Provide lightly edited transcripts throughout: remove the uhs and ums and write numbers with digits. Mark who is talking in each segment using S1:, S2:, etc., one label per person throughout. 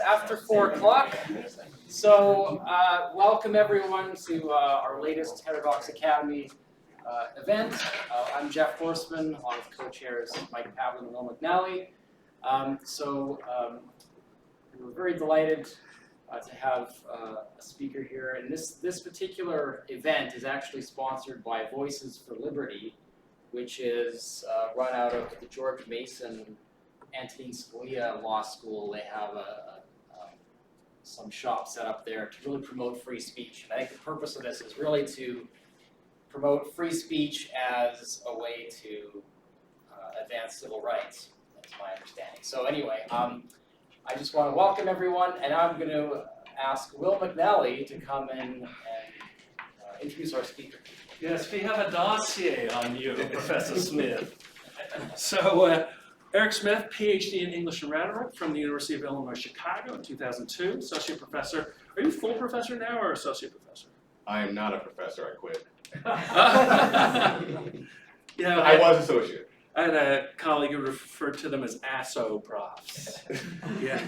S1: After 4 o'clock. So welcome everyone to our latest Heterodox Academy event. I'm Jeff Horseman, along with co-chairs Mike Pavlin and Will McNally. We're very delighted to have a speaker here. And this particular event is actually sponsored by Voices for Liberty, which is run out of the George Mason Antonin Scalia Law School. They have some shop set up there to really promote free speech. And I think the purpose of this is really to promote free speech as a way to advance civil rights. That's my understanding. So anyway, I just want to welcome everyone, and I'm going to ask Will McNally to come in and introduce our speaker.
S2: Yes, we have a dossier on you, Professor Smith. So, Erec Smith, PhD in English and Rhetoric from the University of Illinois, Chicago in 2002, Associate Professor. Are you full professor now or Associate Professor?
S3: I am not a professor, I quit.
S2: Yeah,
S3: I was associate.
S2: I had a colleague who referred to them as ASSO profs. Yeah.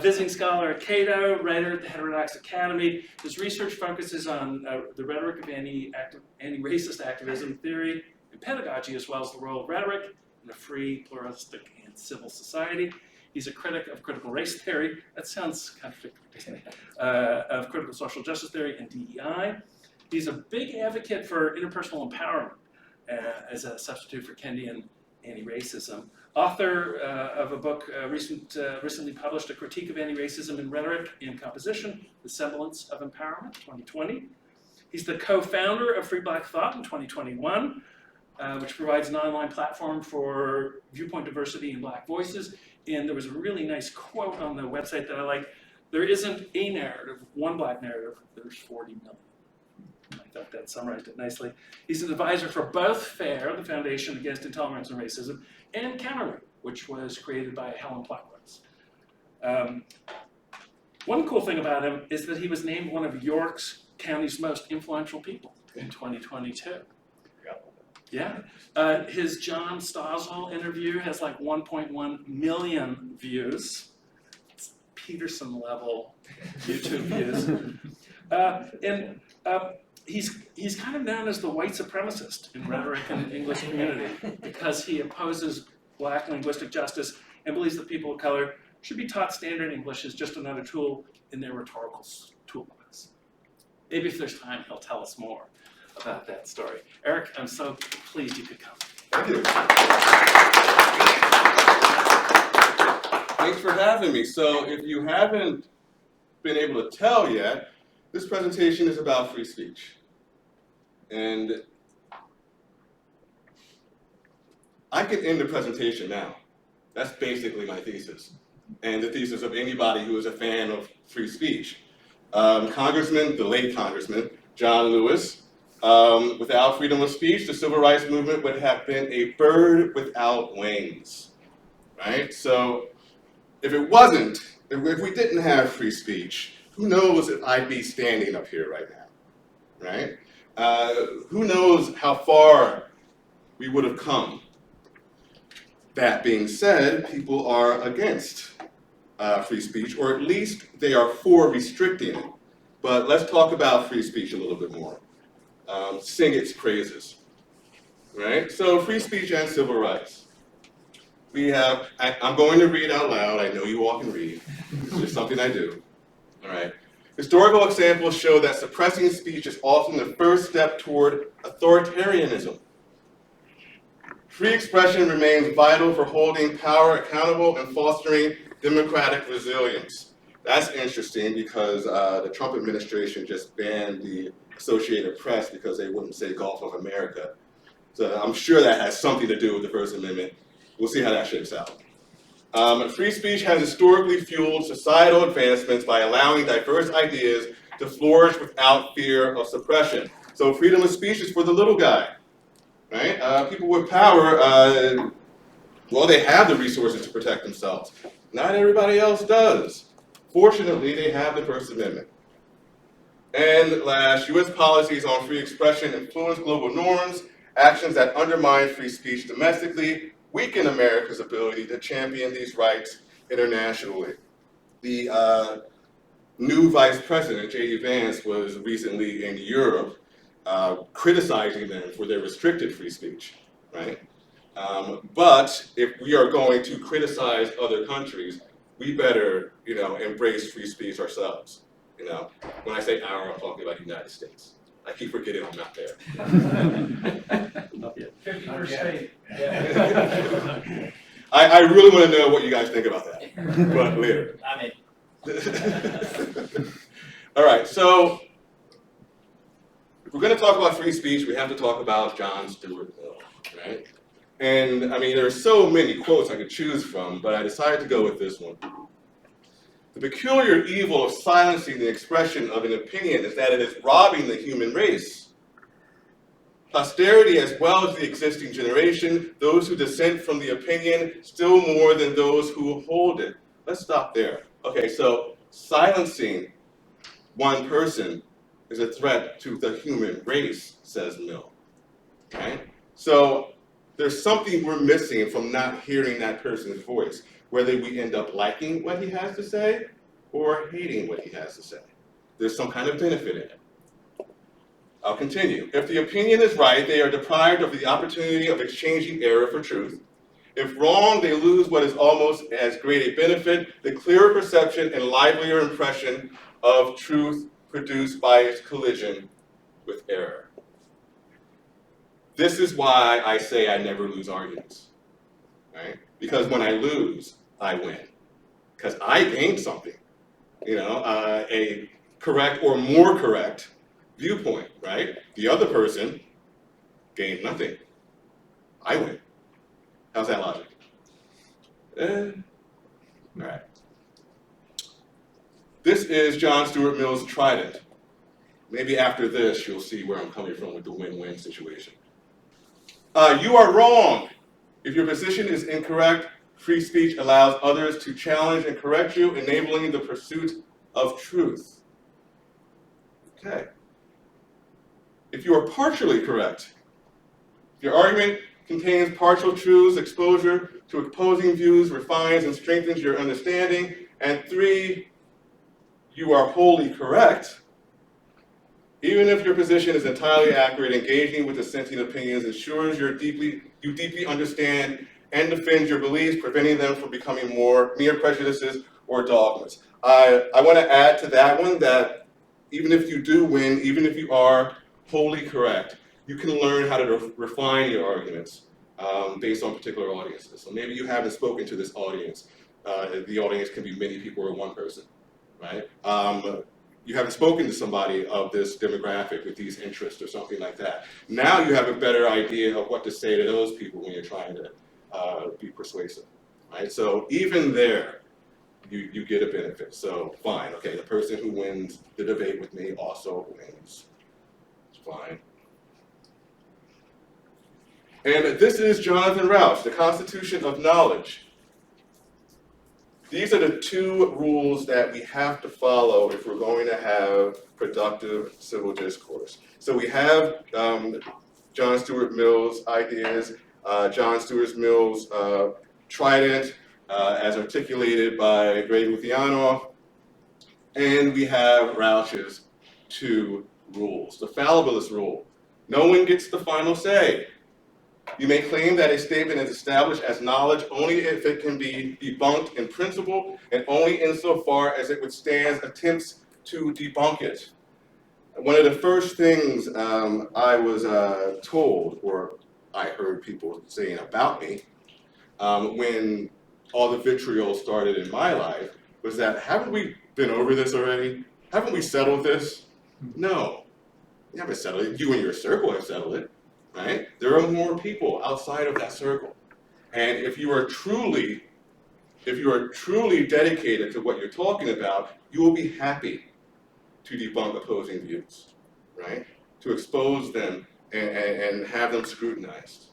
S2: Visiting scholar at Cato, writer at the Heterodox Academy. His research focuses on the rhetoric of anti-racist activism theory and pedagogy, as well as the role of rhetoric in a free, pluralistic, and civil society. He's a critic of critical race theory. That sounds contradictory, doesn't it? Of critical social justice theory and DEI. He's a big advocate for interpersonal empowerment as a substitute for Kendian anti-racism. Author of a book recently published, A Critique of Anti-Racism in Rhetoric and Composition, The Semblance of Empowerment, 2020. He's the co-founder of Free Black Thought in 2021, which provides an online platform for viewpoint diversity and Black voices. And there was a really nice quote on the website that I like. There isn't a narrative, one Black narrative, there's 40 million. I thought that summarized it nicely. He's an advisor for both FAIR, the Foundation Against Intolerance and Racism, and Counterweight, which was created by Helen Pluckwitz. One cool thing about him is that he was named one of York County's most influential people in 2022. Yeah. His John Stossel interview has like 1.1 million views. It's Peterson level YouTube views. He's kind of known as the white supremacist in rhetoric and English community because he opposes Black linguistic justice and believes that people of color should be taught standard English as just another tool in their rhetorical toolbox. Maybe if there's time, he'll tell us more about that story. Erec, I'm so pleased you could come.
S3: Thank you. Thanks for having me. So if you haven't been able to tell yet, this presentation is about free speech. And I could end the presentation now. That's basically my thesis, and the thesis of anybody who is a fan of free speech. Congressman, the late Congressman, John Lewis, without freedom of speech, the civil rights movement would have been a bird without wings, right? So if it wasn't, if we didn't have free speech, who knows if I'd be standing up here right now, right? Who knows how far we would have come. That being said, people are against free speech, or at least they are for restricting it. But let's talk about free speech a little bit more. Sing its praises, right? So free speech and civil rights. We have, I'm going to read out loud. I know you all can read. It's just something I do. All right. Historical examples show that suppressing speech is often the first step toward authoritarianism. Free expression remains vital for holding power accountable and fostering democratic resilience. That's interesting because the Trump administration just banned the Associated Press because they wouldn't say Gulf of America. So I'm sure that has something to do with the First Amendment. We'll see how that shakes out. Free speech has historically fueled societal advancements by allowing diverse ideas to flourish without fear of suppression. So freedom of speech is for the little guy, right? People with power, well, they have the resources to protect themselves. Not everybody else does. Fortunately, they have the First Amendment. And last, U.S. policies on free expression influence global norms. Actions that undermine free speech domestically weaken America's ability to champion these rights internationally. The new vice president, J.D. Vance, was recently in Europe criticizing them for their restricted free speech, right? But if we are going to criticize other countries, we better, embrace free speech ourselves. When I say our, I'm talking about the United States. I keep forgetting I'm not there.
S4: 51st state.
S3: I really want to know what you guys think about that, but later.
S4: I mean.
S3: All right, so if we're going to talk about free speech, we have to talk about John Stuart Mill, right? And I mean, there are so many quotes I could choose from, but I decided to go with this one. The peculiar evil of silencing the expression of an opinion is that it is robbing the human race. Posterity, as well as the existing generation, those who dissent from the opinion, still more than those who hold it. Let's stop there. Okay, so silencing one person is a threat to the human race, says Mill. Right? So there's something we're missing from not hearing that person's voice, whether we end up liking what he has to say or hating what he has to say. There's some kind of benefit in it. I'll continue. If the opinion is right, they are deprived of the opportunity of exchanging error for truth. If wrong, they lose what is almost as great a benefit, the clearer perception and livelier impression of truth produced by its collision with error. This is why I say I never lose arguments, right? Because when I lose, I win. Because I gain something, a correct or more correct viewpoint, right? The other person gained nothing. I win. How's that logic? All right. This is John Stuart Mill's trident. Maybe after this, you'll see where I'm coming from with the win-win situation. You are wrong. If your position is incorrect, free speech allows others to challenge and correct you, enabling the pursuit of truth. Okay. If you are partially correct, your argument contains partial truths, exposure to opposing views refines and strengthens your understanding, and 3, you are wholly correct, even if your position is entirely accurate, engaging with dissenting opinions ensures you deeply understand and defend your beliefs, preventing them from becoming mere prejudices or dogmas. I want to add to that one that even if you do win, even if you are wholly correct, you can learn how to refine your arguments based on particular audiences. So maybe you haven't spoken to this audience. The audience can be many people or one person, right? You haven't spoken to somebody of this demographic with these interests or something like that. Now you have a better idea of what to say to those people when you're trying to be persuasive, right? So even there, you get a benefit. So fine, okay, the person who wins the debate with me also wins. It's fine. And this is Jonathan Rauch, the Constitution of Knowledge. These are the 2 rules that we have to follow if we're going to have productive civil discourse. So we have John Stuart Mill's ideas, John Stuart Mill's trident, as articulated by Greg Lukianoff, and we have Rauch's 2 rules. The fallibilist rule: no one gets the final say. You may claim that a statement is established as knowledge only if it can be debunked in principle and only insofar as it withstands attempts to debunk it. One of the first things I was told, or I heard people saying about me, when all the vitriol started in my life, was that, haven't we been over this already? Haven't we settled this? No, you haven't settled it. You and your circle have settled it. Right? There are more people outside of that circle. And if you are truly dedicated to what you're talking about, you will be happy to debunk opposing views, right? To expose them and have them scrutinized.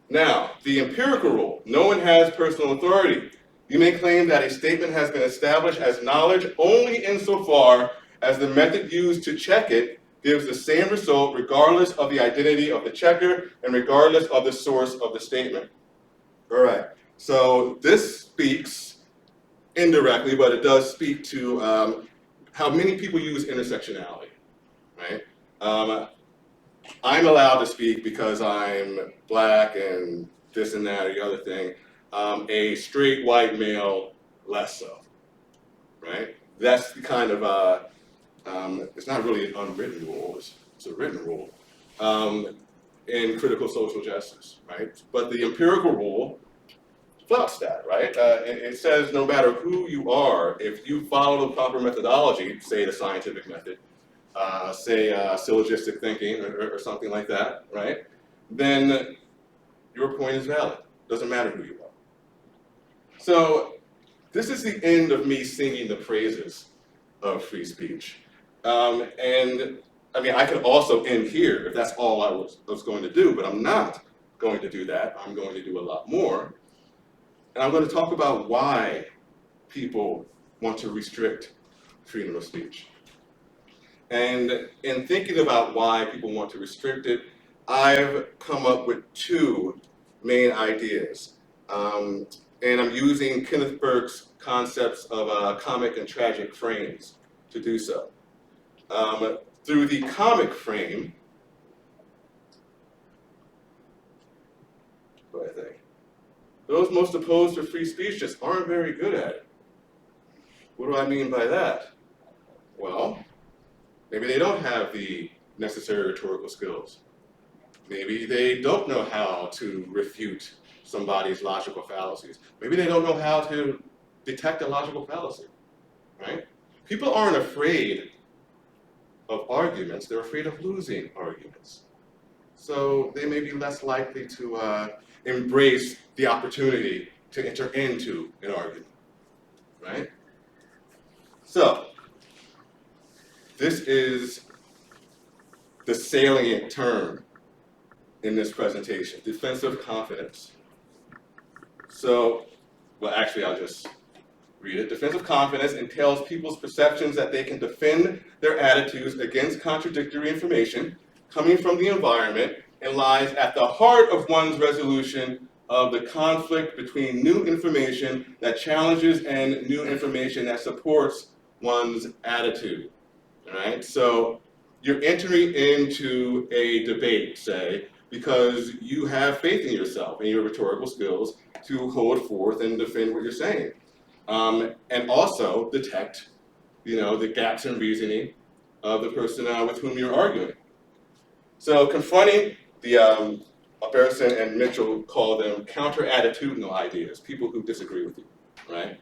S3: Now, the empirical rule: no one has personal authority. You may claim that a statement has been established as knowledge only insofar as the method used to check it gives the same result regardless of the identity of the checker and regardless of the source of the statement. All right, so this speaks indirectly, but it does speak to how many people use intersectionality, right? I'm allowed to speak because I'm black and this and that or the other thing. A straight white male, less so, right? That's the kind of, it's not really an unwritten rule, it's a written rule in critical social justice, right? But the empirical rule flouts that, right? It says no matter who you are, if you follow the proper methodology, say the scientific method, say syllogistic thinking or something like that, right? Then your point is valid. Doesn't matter who you are. So this is the end of me singing the praises of free speech. And I mean, I could also end here if that's all I was going to do, but I'm not going to do that. I'm going to do a lot more. And I'm going to talk about why people want to restrict freedom of speech. And in thinking about why people want to restrict it, I've come up with two main ideas. And I'm using Kenneth Burke's concepts of comic and tragic frames to do so. Through the comic frame, what I think, those most opposed to free speech just aren't very good at it. What do I mean by that? Well, maybe they don't have the necessary rhetorical skills. Maybe they don't know how to refute somebody's logical fallacies. Maybe they don't know how to detect a logical fallacy, right? People aren't afraid of arguments, they're afraid of losing arguments. So they may be less likely to embrace the opportunity to enter into an argument, right? So, this is the salient term in this presentation, defensive confidence. So, well, actually, I'll just read it. Defensive confidence entails people's perceptions that they can defend their attitudes against contradictory information coming from the environment and lies at the heart of one's resolution of the conflict between new information that challenges and new information that supports one's attitude. All right? So you're entering into a debate, say, because you have faith in yourself and your rhetorical skills to hold forth and defend what you're saying. And also detect, the gaps in reasoning of the person with whom you're arguing. So confronting the, Berenson and Mitchell call them counter-attitudinal ideas, people who disagree with you, right?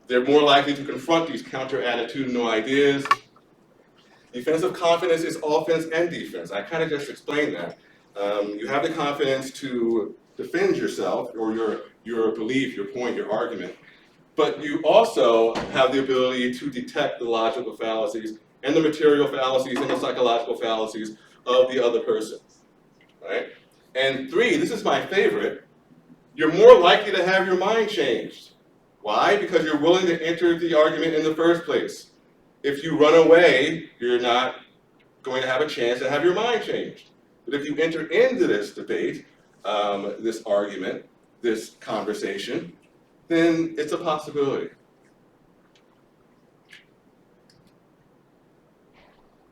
S3: They're more likely to confront these counter-attitudinal ideas. Defensive confidence is offense and defense. I kind of just explained that. You have the confidence to defend yourself or your belief, your point, your argument, but you also have the ability to detect the logical fallacies and the material fallacies and the psychological fallacies of the other person, right? And three, this is my favorite, you're more likely to have your mind changed. Why? Because you're willing to enter the argument in the first place. If you run away, you're not going to have a chance to have your mind changed. But if you enter into this debate, this argument, this conversation, then it's a possibility.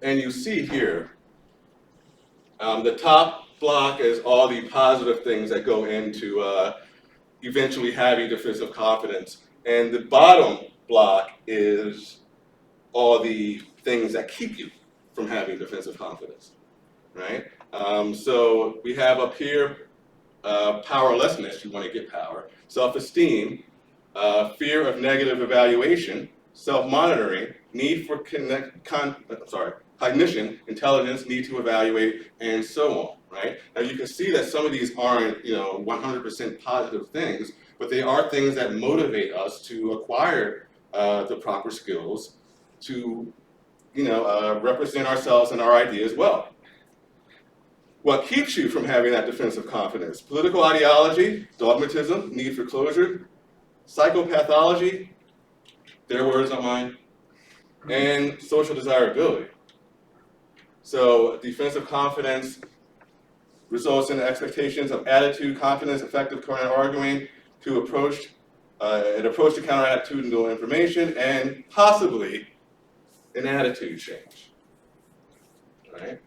S3: And you see here, the top block is all the positive things that go into eventually having defensive confidence. And the bottom block is all the things that keep you from having defensive confidence, right? So we have up here powerlessness, you want to get power, self-esteem, fear of negative evaluation, self-monitoring, need for cognition, intelligence, need to evaluate, and so on, right? Now you can see that some of these aren't, 100% positive things, but they are things that motivate us to acquire the proper skills to, represent ourselves and our ideas well. What keeps you from having that defensive confidence? Political ideology, dogmatism, need for closure, psychopathology, their words, not mine, and social desirability. So defensive confidence results in expectations of attitude, confidence, effective current arguing to approach an approach to counter attitudinal information, and possibly an attitude change. Right?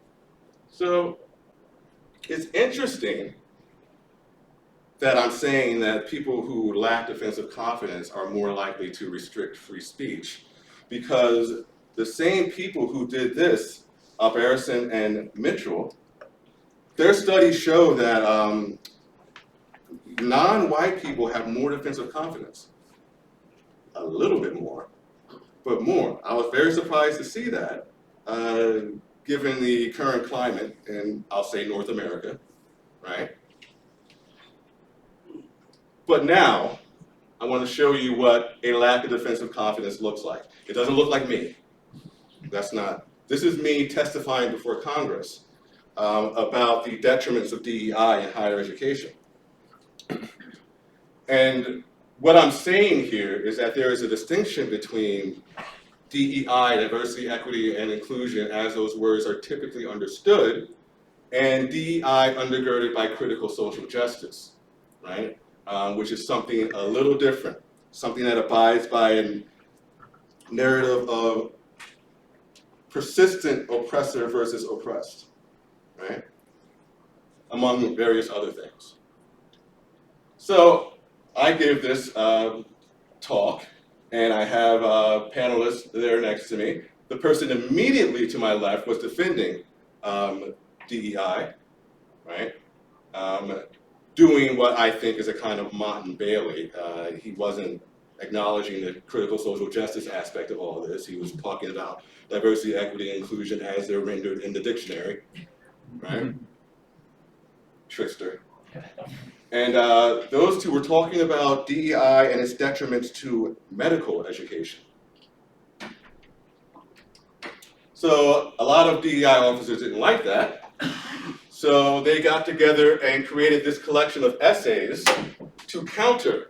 S3: So it's interesting that I'm saying that people who lack defensive confidence are more likely to restrict free speech, because the same people who did this, Alberson and Mitchell, their studies show that non-white people have more defensive confidence. A little bit more, but more. I was very surprised to see that, given the current climate in, I'll say, North America, right? But now, I want to show you what a lack of defensive confidence looks like. It doesn't look like me. That's not. This is me testifying before Congress about the detriments of DEI in higher education. And what I'm saying here is that there is a distinction between DEI, diversity, equity, and inclusion, as those words are typically understood, and DEI undergirded by critical social justice, right? Which is something a little different, something that abides by a narrative of persistent oppressor versus oppressed, right? Among various other things. So I gave this talk, and I have panelists there next to me. The person immediately to my left was defending DEI, right? Doing what I think is a kind of Mott and Bailey. He wasn't acknowledging the critical social justice aspect of all of this. He was talking about diversity, equity, and inclusion as they're rendered in the dictionary, right? Trickster. And those two were talking about DEI and its detriments to medical education. So a lot of DEI officers didn't like that. So they got together and created this collection of essays to counter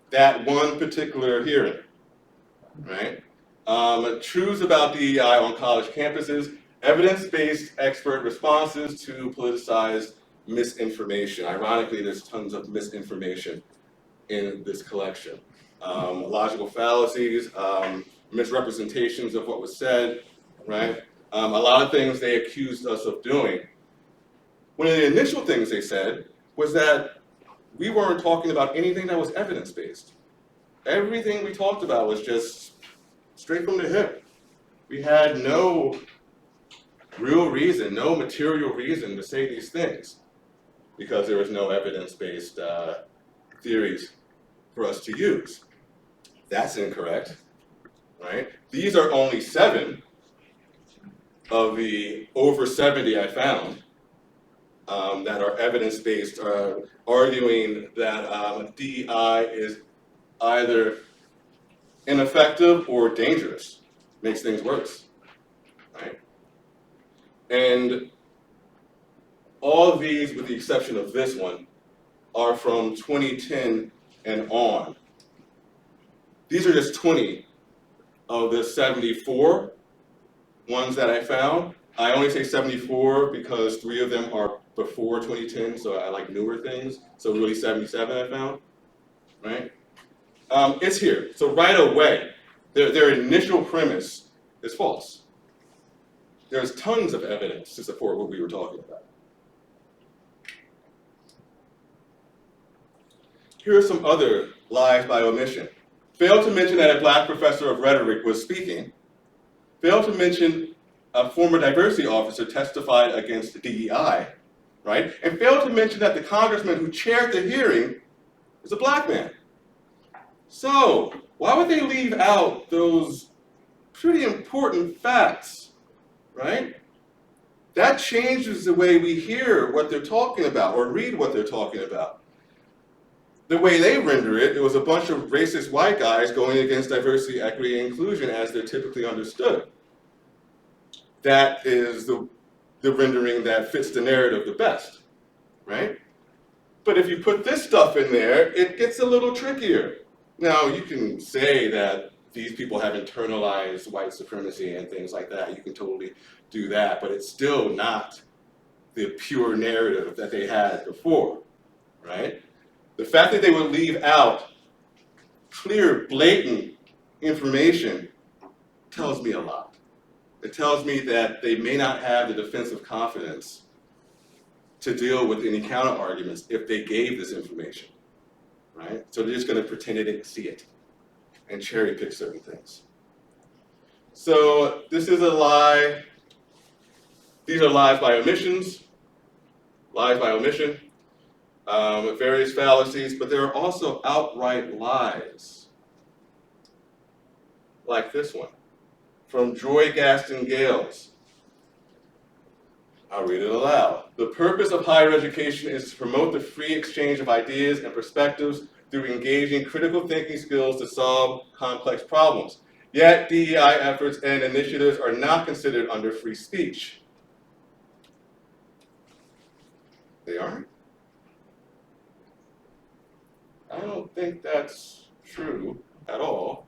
S3: that one particular hearing, right? Truths about DEI on college campuses, evidence-based expert responses to politicized misinformation. Ironically, there's tons of misinformation in this collection. Logical fallacies, misrepresentations of what was said, right? A lot of things they accused us of doing. One of the initial things they said was that we weren't talking about anything that was evidence-based. Everything we talked about was just straight from the hip. We had no real reason, no material reason to say these things, because there was no evidence-based theories for us to use. That's incorrect, right? These are only 7 of the over 70 I found that are evidence-based, arguing that DEI is either ineffective or dangerous, makes things worse, right? And all of these, with the exception of this one, are from 2010 and on. These are just 20 of the 74 ones that I found. I only say 74 because 3 of them are before 2010, so I like newer things. So really 77 I found, right? It's here. So right away, their initial premise is false. There's tons of evidence to support what we were talking about. Here are some other lies by omission. Failed to mention that a black professor of rhetoric was speaking. Failed to mention a former diversity officer testified against DEI, right? And failed to mention that the congressman who chaired the hearing is a black man. So, why would they leave out those pretty important facts, right? That changes the way we hear what they're talking about or read what they're talking about. The way they render it, it was a bunch of racist white guys going against diversity, equity, and inclusion as they're typically understood. That is the rendering that fits the narrative the best, right? But if you put this stuff in there, it gets a little trickier. Now, you can say that these people have internalized white supremacy and things like that. You can totally do that, but it's still not the pure narrative that they had before, right? The fact that they would leave out clear, blatant information tells me a lot. It tells me that they may not have the defensive confidence to deal with any counter arguments if they gave this information, right? So they're just going to pretend they didn't see it and cherry pick certain things. So this is a lie. These are lies by omissions, lies by omission, various fallacies, but there are also outright lies, like this one, from Joy Gaston Gales. I'll read it aloud. The purpose of higher education is to promote the free exchange of ideas and perspectives through engaging critical thinking skills to solve complex problems. Yet DEI efforts and initiatives are not considered under free speech. They aren't? I don't think that's true at all.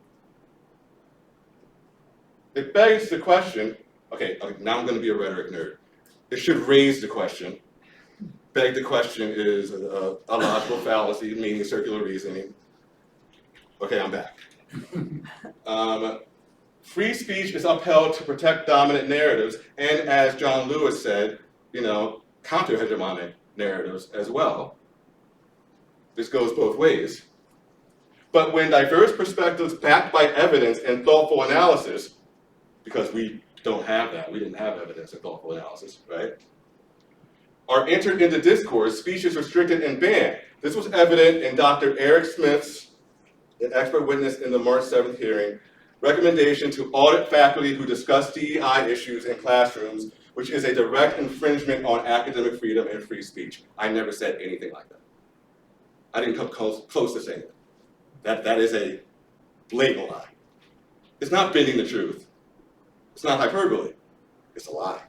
S3: It begs the question, okay, now I'm going to be a rhetoric nerd. It should raise the question. Beg the question is a logical fallacy, meaning circular reasoning. Okay, I'm back. Free speech is upheld to protect dominant narratives, and as John Lewis said, counter-hegemonic narratives as well. This goes both ways. But when diverse perspectives backed by evidence and thoughtful analysis, because we don't have that, we didn't have evidence and thoughtful analysis, right, are entered into discourse, speech is restricted and banned. This was evident in Dr. Erec Smith's, an expert witness in the March 7th hearing, recommendation to audit faculty who discuss DEI issues in classrooms, which is a direct infringement on academic freedom and free speech. I never said anything like that. I didn't come close to saying that. That is a blatant lie. It's not bending the truth. It's not hyperbole. It's a lie,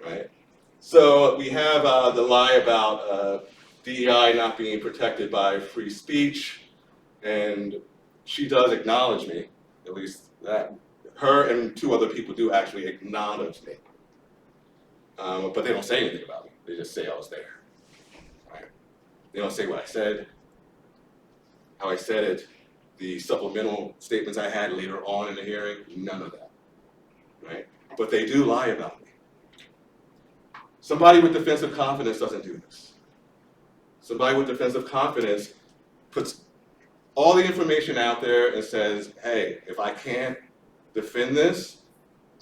S3: right? So we have the lie about DEI not being protected by free speech, and she does acknowledge me, at least that. Her and two other people do actually acknowledge me, but they don't say anything about me. They just say I was there, right? They don't say what I said, how I said it, the supplemental statements I had later on in the hearing, none of that, right? But they do lie about me. Somebody with defensive confidence doesn't do this. Somebody with defensive confidence puts all the information out there and says, hey, if I can't defend this,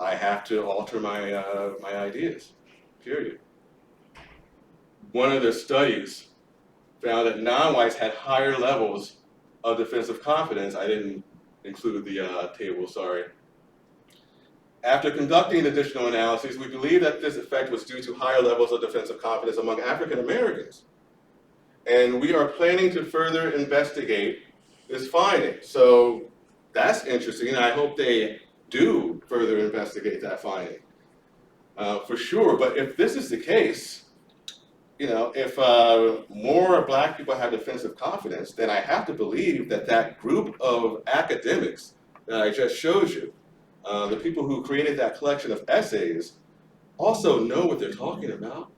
S3: I have to alter my ideas, period. One of the studies found that non-whites had higher levels of defensive confidence. I didn't include the table, sorry. After conducting additional analyses, we believe that this effect was due to higher levels of defensive confidence among African Americans. And we are planning to further investigate this finding. So that's interesting, and I hope they do further investigate that finding, for sure. But if this is the case, if more Black people have defensive confidence, then I have to believe that that group of academics that I just showed you, the people who created that collection of essays, also know what they're talking about,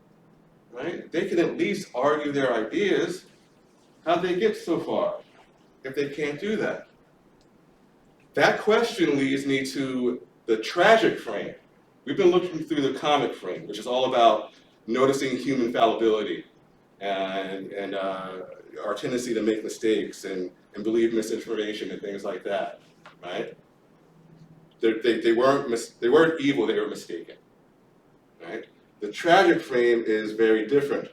S3: right? They can at least argue their ideas. How'd they get so far if they can't do that? That question leads me to the tragic frame. We've been looking through the comic frame, which is all about noticing human fallibility and our tendency to make mistakes and believe misinformation and things like that, right? They weren't evil, they were mistaken, right? The tragic frame is very different.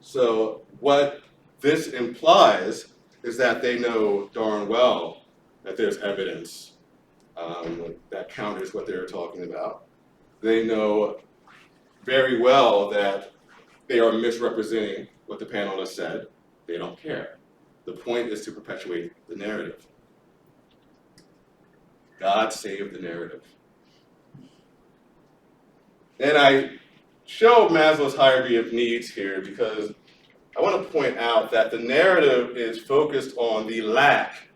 S3: So what this implies is that they know darn well that there's evidence that counters what they're talking about. They know very well that they are misrepresenting what the panelists said. They don't care. The point is to perpetuate the narrative. God save the narrative. And I show Maslow's hierarchy of needs here because I want to point out that the narrative is focused on the lack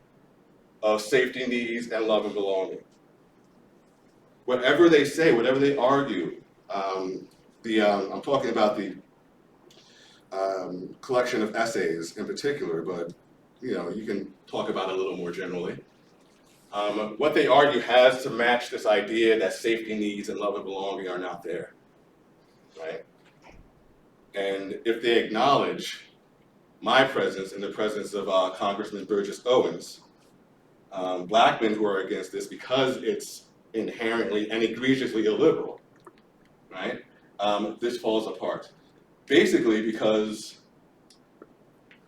S3: of safety needs and love and belonging. Whatever they say, whatever they argue, I'm talking about the collection of essays in particular, but you can talk about it a little more generally. What they argue has to match this idea that safety needs and love and belonging are not there, right? And if they acknowledge my presence and the presence of Congressman Burgess Owens, black men who are against this because it's inherently and egregiously illiberal, right? This falls apart. Basically because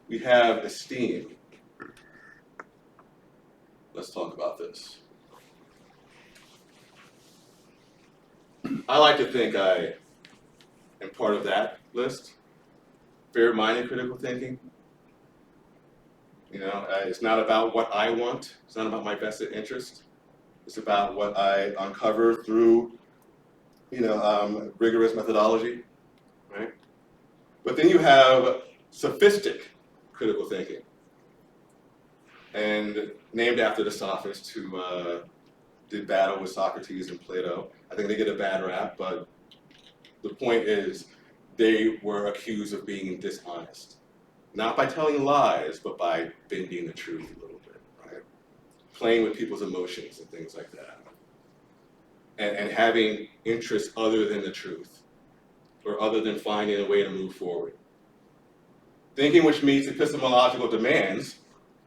S3: we have esteem. Let's talk about this. I like to think I am part of that list. Fair-minded critical thinking. It's not about what I want. It's not about my vested interest. It's about what I uncover through, rigorous methodology, right? But then you have sophistic critical thinking, and named after the sophists who did battle with Socrates and Plato. I think they get a bad rap, but the point is they were accused of being dishonest. Not by telling lies, but by bending the truth a little bit, right? Playing with people's emotions and things like that. And having interests other than the truth, or other than finding a way to move forward. Thinking which meets epistemological demands,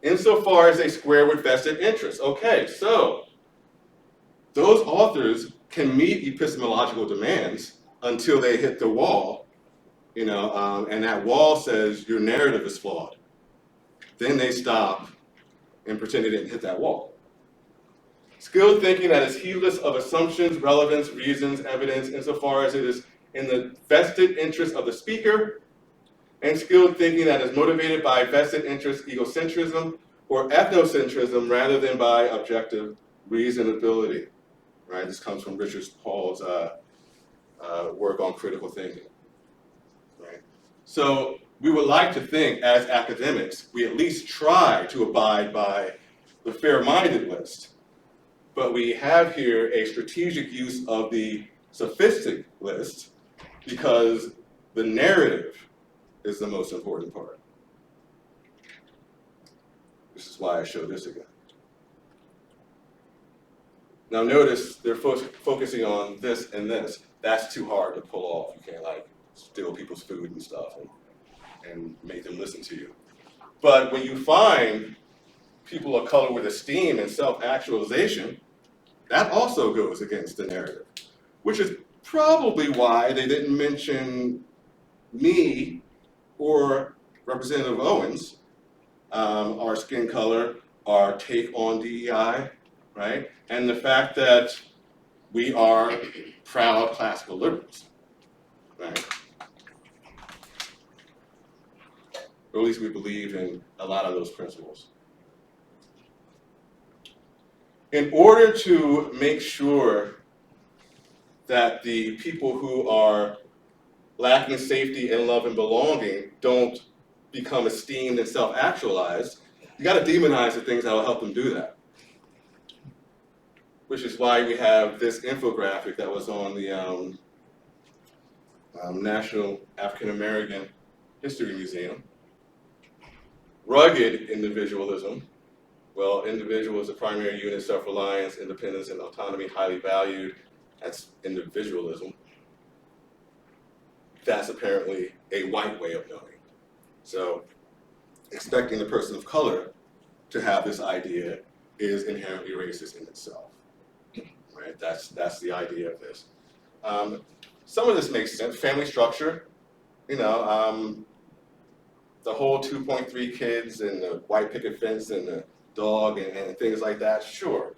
S3: insofar as they square with vested interests. Okay, so those authors can meet epistemological demands until they hit the wall, and that wall says your narrative is flawed. Then they stop and pretend they didn't hit that wall. Skilled thinking that is heedless of assumptions, relevance, reasons, evidence, insofar as it is in the vested interest of the speaker, and skilled thinking that is motivated by vested interest, egocentrism, or ethnocentrism rather than by objective reasonability. Right? This comes from Richard Paul's work on critical thinking. Right? So we would like to think, as academics, we at least try to abide by the fair-minded list. But we have here a strategic use of the sophistic list because the narrative is the most important part. This is why I show this again. Now notice they're focusing on this and this. That's too hard to pull off. You can't steal people's food and stuff and make them listen to you. But when you find people of color with esteem and self-actualization, that also goes against the narrative, which is probably why they didn't mention me or Representative Owens, our skin color, our take on DEI, right? And the fact that we are proud classical liberals, right? Or at least we believe in a lot of those principles. In order to make sure that the people who are lacking safety and love and belonging don't become esteemed and self-actualized, you got to demonize the things that will help them do that. Which is why we have this infographic that was on the National African American History Museum. Rugged individualism. Well, individual is a primary unit, self-reliance, independence, and autonomy, highly valued. That's individualism. That's apparently a white way of knowing. So expecting the person of color to have this idea is inherently racist in itself. Right? That's the idea of this. Some of this makes sense. Family structure, the whole 2.3 kids and the white picket fence and the dog and things like that, sure.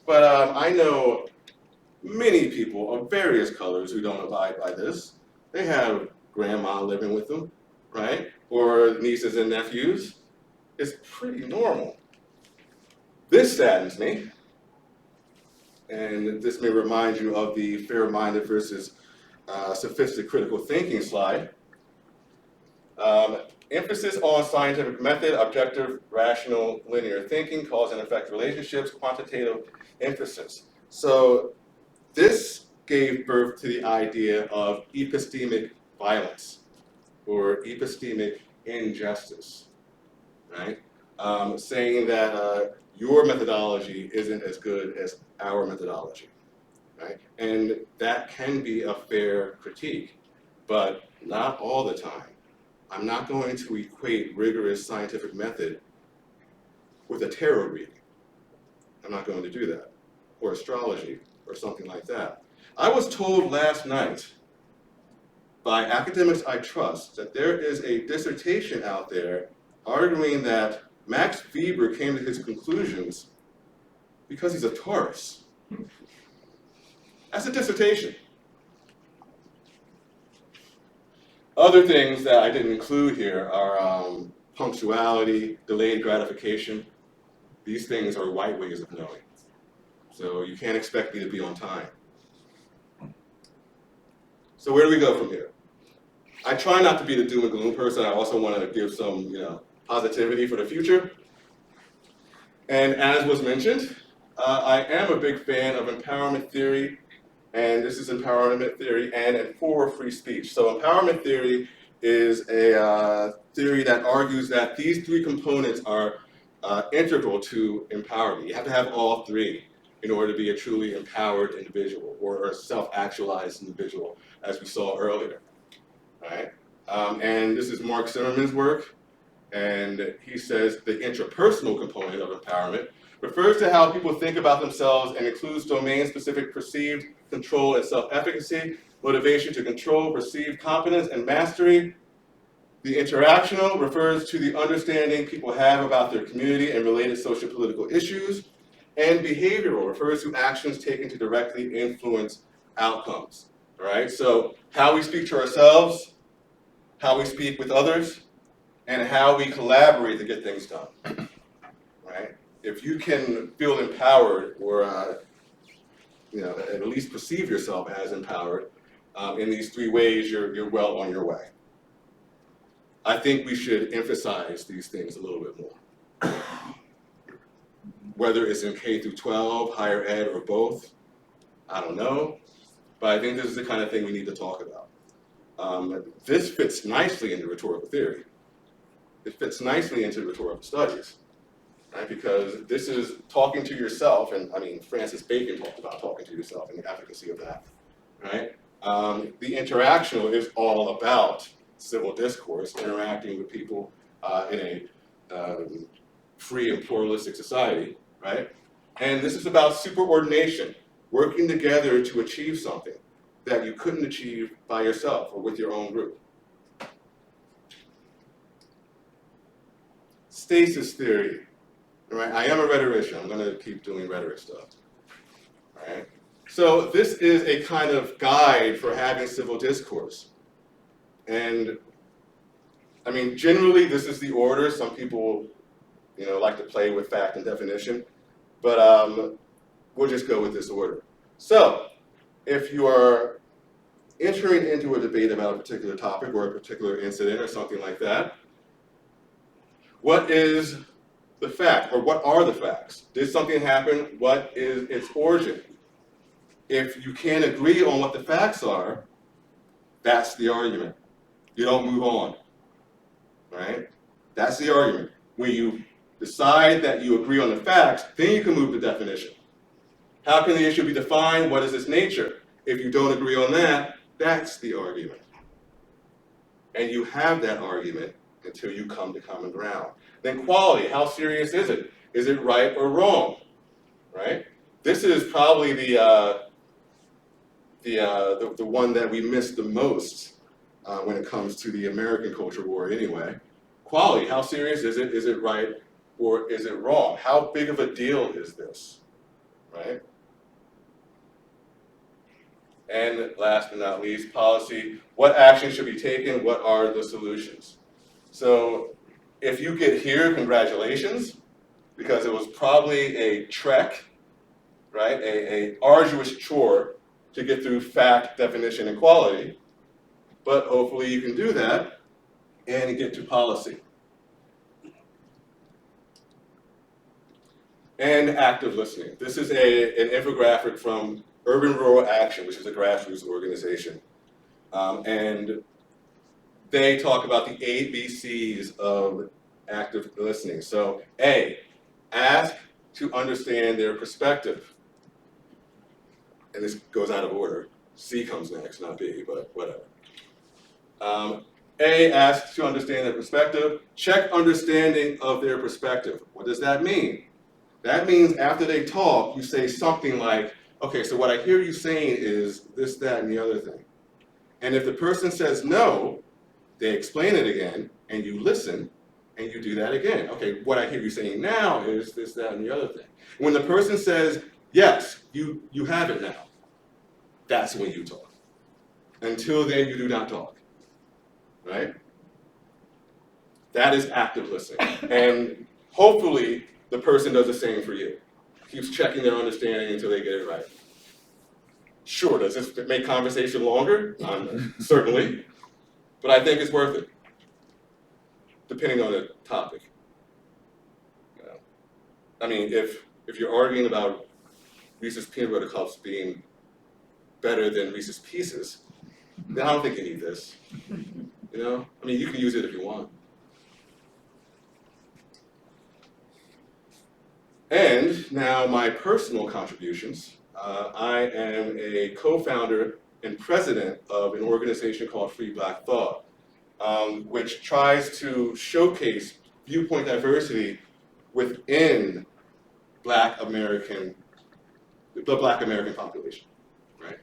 S3: But I know many people of various colors who don't abide by this. They have grandma living with them, right? Or nieces and nephews. It's pretty normal. This saddens me. And this may remind you of the fair-minded versus sophistic critical thinking slide. Emphasis on scientific method, objective, rational, linear thinking, cause and effect relationships, quantitative emphasis. So this gave birth to the idea of epistemic violence, or epistemic injustice, right? Saying that your methodology isn't as good as our methodology, right? And that can be a fair critique, but not all the time. I'm not going to equate rigorous scientific method with a tarot reading. I'm not going to do that, or astrology, or something like that. I was told last night by academics I trust that there is a dissertation out there arguing that Max Weber came to his conclusions because he's a Taurus. That's a dissertation. Other things that I didn't include here are punctuality, delayed gratification. These things are white ways of knowing. So you can't expect me to be on time. So where do we go from here? I try not to be the doom and gloom person. I also want to give some, positivity for the future. And as was mentioned, I am a big fan of empowerment theory, and this is empowerment theory and for free speech. So empowerment theory is a theory that argues that these three components are integral to empowerment. You have to have all three in order to be a truly empowered individual or a self-actualized individual, as we saw earlier. Right? And this is Mark Zimmerman's work, and he says the intrapersonal component of empowerment refers to how people think about themselves and includes domain-specific perceived control and self-efficacy, motivation to control, perceived competence, and mastery. The interactional refers to the understanding people have about their community and related social political issues, and behavioral refers to actions taken to directly influence outcomes. All right, so how we speak to ourselves, how we speak with others, and how we collaborate to get things done, right? If you can feel empowered or, at least perceive yourself as empowered in these three ways, you're well on your way. I think we should emphasize these things a little bit more. Whether it's in K through 12, higher ed, or both, I don't know. But I think this is the kind of thing we need to talk about. This fits nicely into rhetorical theory. It fits nicely into rhetorical studies, right? Because this is talking to yourself, and I mean, Francis Bacon talked about talking to yourself and the efficacy of that, right? The interactional is all about civil discourse, interacting with people in a free and pluralistic society, right? And this is about superordination, working together to achieve something that you couldn't achieve by yourself or with your own group. Stasis theory, right? I am a rhetorician. I'm going to keep doing rhetoric stuff, right? So this is a kind of guide for having civil discourse. And I mean, generally this is the order. Some people, like to play with fact and definition, but we'll just go with this order. So if you are entering into a debate about a particular topic or a particular incident or something like that, what is the fact, or what are the facts? Did something happen? What is its origin? If you can't agree on what the facts are, that's the argument. You don't move on, right? That's the argument. When you decide that you agree on the facts, then you can move to definition. How can the issue be defined? What is its nature? If you don't agree on that, that's the argument. And you have that argument until you come to common ground. Then quality, how serious is it? Is it right or wrong, right? This is probably the one that we miss the most when it comes to the American culture war anyway. Quality, how serious is it? Is it right or is it wrong? How big of a deal is this, right? And last but not least, policy. What action should be taken? What are the solutions? So if you get here, congratulations, because it was probably a trek, right? A arduous chore to get through fact, definition, and quality. But hopefully you can do that and get to policy. And active listening. This is an infographic from Urban Rural Action, which is a grassroots organization. And they talk about the ABCs of active listening. So A, ask to understand their perspective. And this goes out of order. C comes next, not B, but whatever. A, ask to understand their perspective. Check understanding of their perspective. What does that mean? That means after they talk, you say something like, okay, so what I hear you saying is this, that, and the other thing. And if the person says no, they explain it again, and you listen, and you do that again. Okay, what I hear you saying now is this, that, and the other thing. When the person says, yes, you have it now, that's when you talk. Until then, you do not talk, right? That is active listening. And hopefully, the person does the same for you. Keeps checking their understanding until they get it right. Sure, does this make conversation longer? Certainly. But I think it's worth it, depending on the topic. You know? I mean, if you're arguing about Reese's Peanut Butter Cups being better than Reese's Pieces, then I don't think you need this. You know? I mean, you can use it if you want. And now my personal contributions. I am a co-founder and president of an organization called Free Black Thought, which tries to showcase viewpoint diversity within the Black American population, right?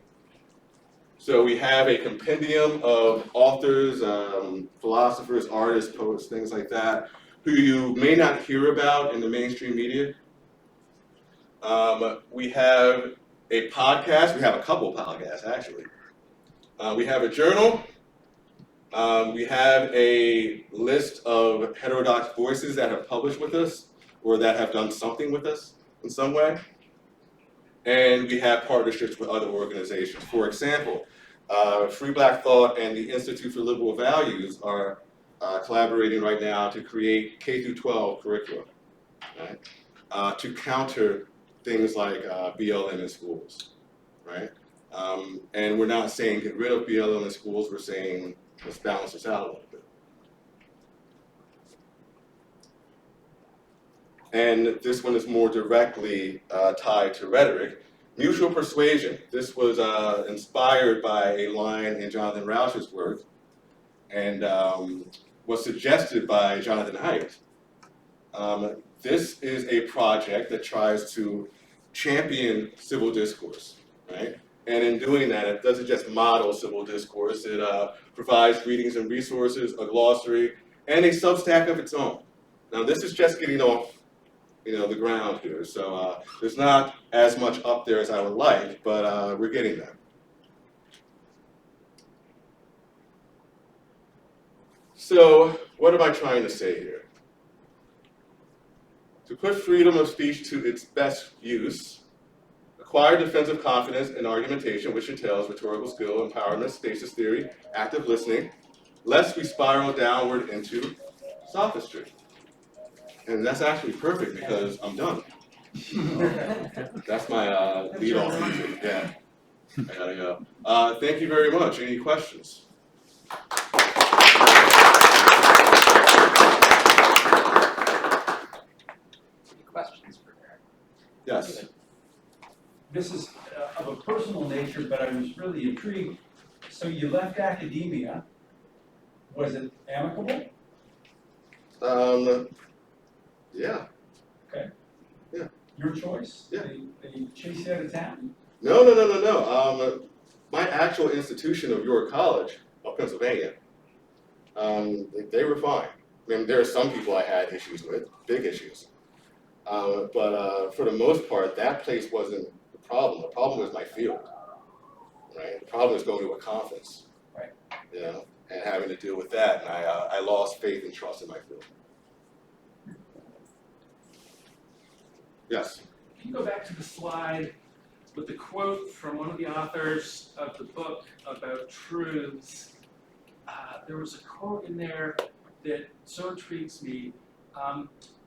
S3: So we have a compendium of authors, philosophers, artists, poets, things like that, who you may not hear about in the mainstream media. We have a podcast. We have a couple podcasts, actually. We have a journal. We have a list of heterodox voices that have published with us or that have done something with us in some way. And we have partnerships with other organizations. For example, Free Black Thought and the Institute for Liberal Values are collaborating right now to create K-12 curriculum, right? To counter things like BLM in schools, right? And we're not saying get rid of BLM in schools, we're saying let's balance this out a little bit. And this one is more directly tied to rhetoric. Mutual persuasion. This was inspired by a line in Jonathan Rauch's work and was suggested by Jonathan Haidt. This is a project that tries to champion civil discourse, right? And in doing that, it doesn't just model civil discourse, it provides readings and resources, a glossary, and a Substack of its own. Now this is just getting off, the ground here, so there's not as much up there as I would like, but we're getting there. So what am I trying to say here? To put freedom of speech to its best use, acquire defensive confidence in argumentation, which entails rhetorical skill, empowerment, stasis theory, active listening, lest we spiral downward into sophistry. And that's actually perfect because I'm done. That's my lead-off music. Yeah, I gotta go. Thank you very much. Any questions?
S1: Questions for Eric?
S3: Yes.
S4: This is of a personal nature, but I was really intrigued. So you left academia. Was it amicable?
S3: Yeah.
S4: Okay.
S3: Yeah.
S4: Your choice?
S3: Yeah.
S4: They chase you out of town?
S3: No. My actual institution of York College of Pennsylvania, they were fine. I mean, there are some people I had issues with, big issues. But for the most part, that place wasn't the problem. The problem was my field, right? The problem was going to a conference,
S4: Right.
S3: And having to deal with that. And I lost faith and trust in my field. Yes?
S2: Can you go back to the slide with the quote from one of the authors of the book about truths? There was a quote in there that so intrigues me.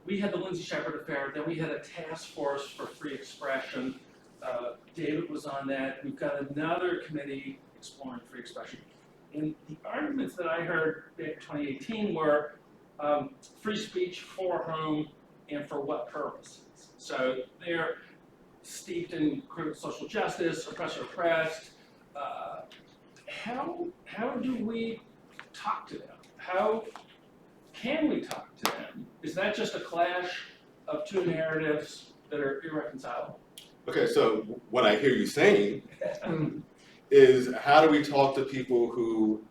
S2: We had the Lindsay Shepherd Affair, then we had a task force for free expression. David was on that. We've got another committee exploring free expression. And the arguments that I heard back in 2018 were free speech for whom and for what purposes. So they're steeped in critical social justice, oppressor oppressed. How do we talk to them? How can we talk to them? Is that just a clash of two narratives that are irreconcilable?
S3: Okay, so what I hear you saying is, how do we talk to people who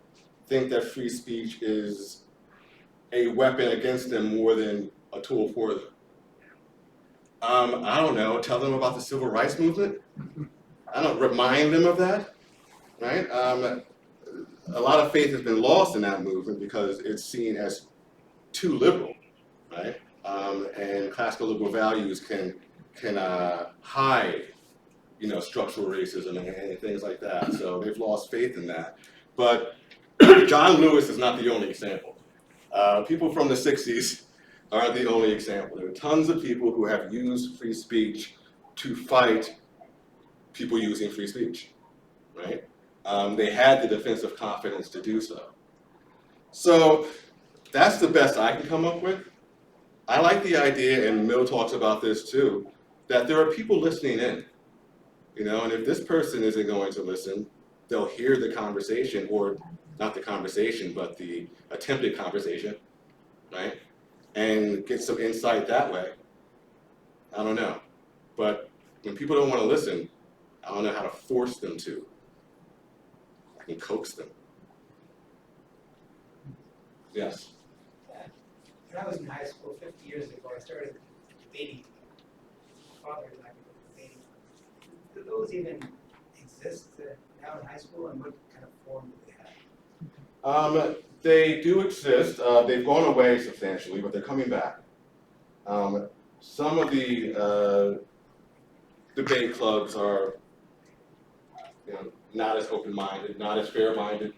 S3: think that free speech is a weapon against them more than a tool for them? I don't know, tell them about the civil rights movement? I don't remind them of that, right? A lot of faith has been lost in that movement because it's seen as too liberal, right? And classical liberal values can hide, structural racism and things like that. So they've lost faith in that. But John Lewis is not the only example. People from the 60s aren't the only example. There are tons of people who have used free speech to fight people using free speech, right? They had the defensive confidence to do so. So that's the best I can come up with. I like the idea, and Mill talks about this too, that there are people listening in, and if this person isn't going to listen, they'll hear the conversation, or not the conversation, but the attempted conversation, right? And get some insight that way. I don't know. But when people don't want to listen, I don't know how to force them to. I can coax them. Yes?
S5: When I was in high school 50 years ago, I started debating. Father and I were debating. Do those even exist now in high school, and what kind of form do they have?
S3: They do exist. They've gone away substantially, but they're coming back. Some of the debate clubs are, not as open-minded, not as fair-minded.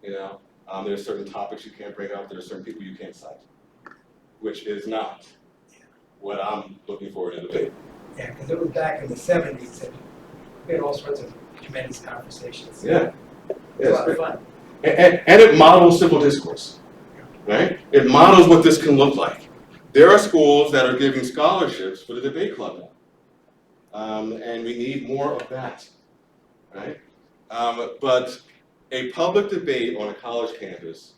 S3: There's certain topics you can't bring up. There are certain people you can't cite, which is not what I'm looking for in a debate.
S5: Yeah, because it was back in the 70s, and we had all sorts of tremendous conversations.
S3: Yeah.
S5: It was a lot of fun.
S3: And it models civil discourse, right? It models what this can look like. There are schools that are giving scholarships for the debate club now. And we need more of that, right? But a public debate on a college campus,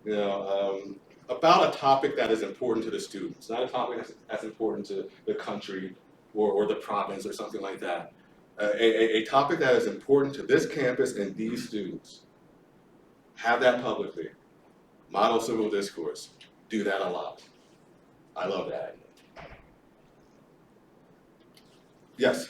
S3: about a topic that is important to the students, not a topic that's important to the country or the province or something like that. A topic that is important to this campus and these students. Have that publicly. Model civil discourse. Do that a lot. I love that idea. Yes?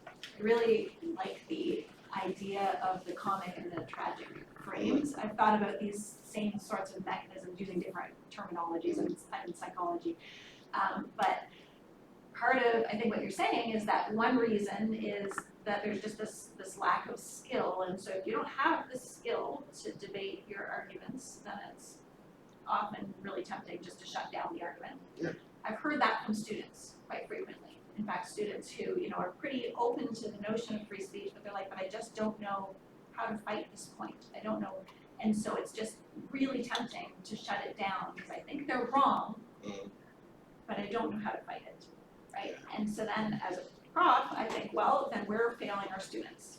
S6: I really like the idea of the comic and the tragic frames. I've thought about these same sorts of mechanisms using different terminologies in psychology. But part of, I think what you're saying is that one reason is that there's just this lack of skill, and so if you don't have the skill to debate your arguments, then it's often really tempting just to shut down the argument.
S3: Yeah.
S6: I've heard that from students quite frequently. In fact, students who are pretty open to the notion of free speech, but they're like, but I just don't know how to fight this point. I don't know, and so it's just really tempting to shut it down because I think they're wrong, but I don't know how to fight it, right? And so then, as a prof, I think, well, then we're failing our students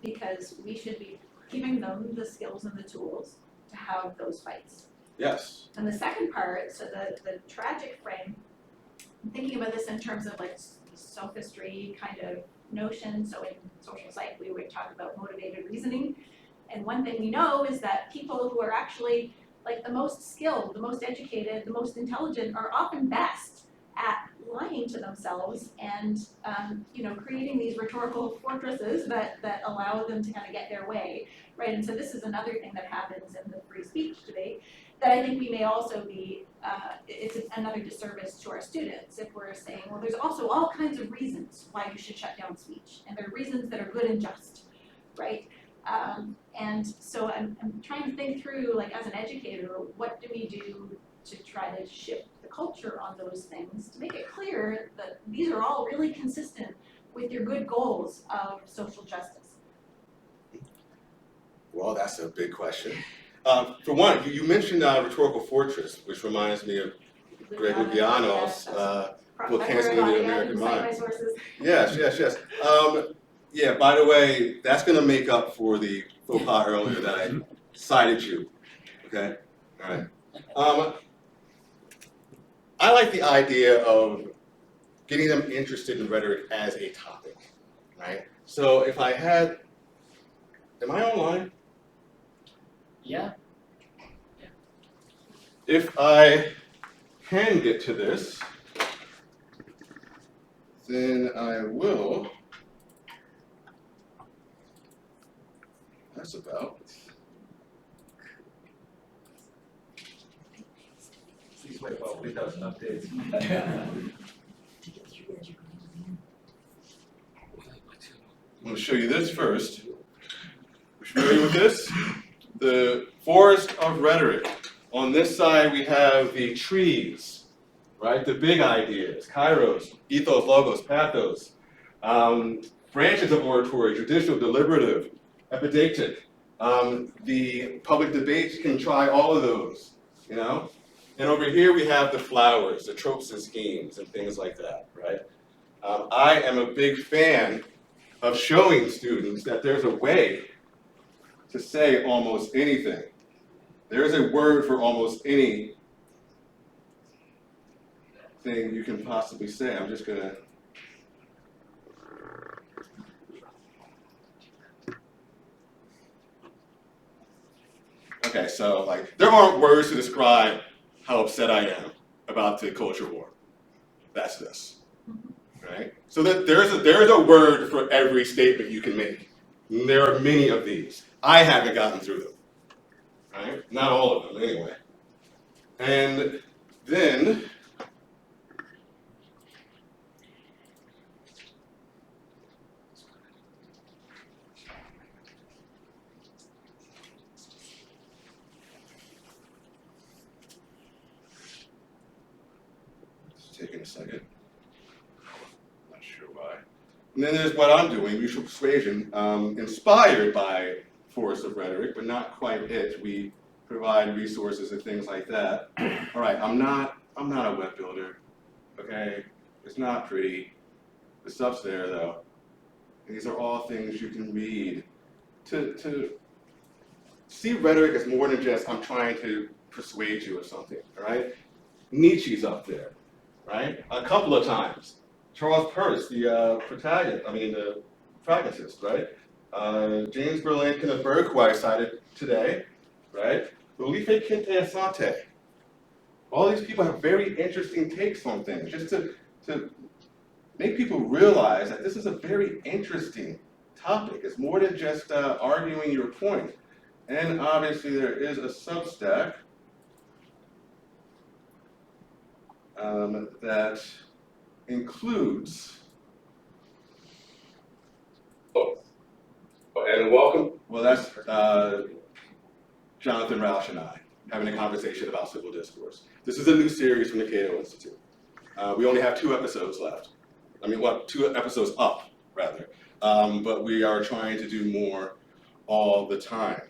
S6: because we should be giving them the skills and the tools to have those fights.
S3: Yes.
S6: And the second part, so the tragic frame, I'm thinking about this in terms of like sophistry kind of notion. So in social psych, we would talk about motivated reasoning. And one thing we know is that people who are actually like the most skilled, the most educated, the most intelligent are often best at lying to themselves and creating these rhetorical fortresses that allow them to kind of get their way, right? And so this is another thing that happens in the free speech debate that I think we may also be, it's another disservice to our students if we're saying, well, there's also all kinds of reasons why you should shut down speech, and there are reasons that are good and just, right? And so I'm trying to think through, like as an educator, what do we do to try to shift the culture on those things to make it clear that these are all really consistent with your good goals of social justice.
S3: Well, that's a big question. For one, you mentioned rhetorical fortress, which reminds me of Greg Lukiano's book, Canceling the American Mind. Yes. Yeah, by the way, that's going to make up for the faux pas earlier that I cited you. Okay? All right. I like the idea of getting them interested in rhetoric as a topic, right? So if I had, am I online?
S1: Yeah.
S3: If I can get to this, then I will. That's about.
S4: Please wait while Windows updates.
S3: I'm going to show you this first. You're familiar with this? The forest of rhetoric. On this side, we have the trees, right? The big ideas, kairos, ethos, logos, pathos, branches of oratory, judicial, deliberative, epidactic. The public debate can try all of those, you know? And over here we have the flowers, the tropes and schemes, and things like that, right? I am a big fan of showing students that there's a way to say almost anything. There is a word for almost any thing you can possibly say. I'm just gonna. Okay, so like there aren't words to describe how upset I am about the culture war. That's this, right? So that there's a word for every statement you can make. And there are many of these. I haven't gotten through them, right? Not all of them, anyway. And then it's taking a second. Not sure why. And then there's what I'm doing, mutual persuasion, inspired by force of rhetoric, but not quite it. We provide resources and things like that. All right, I'm not a web builder, okay? It's not pretty. The stuff's there though. These are all things you can read. To see rhetoric as more than just I'm trying to persuade you of something, all right? Nietzsche's up there, right? A couple of times. Charles Peirce, the pragmatist, right? James Berlin, Kenneth Berg, who I cited today, right? Felipe Quinte Asante. All these people have very interesting takes on things, just to make people realize that this is a very interesting topic. It's more than just arguing your point. And obviously there is a Substack that includes, and welcome, well that's Jonathan Rausch and I having a conversation about civil discourse. This is a new series from the Cato Institute. We only have 2 episodes left. I mean, 2 episodes up, rather. But we are trying to do more all the time.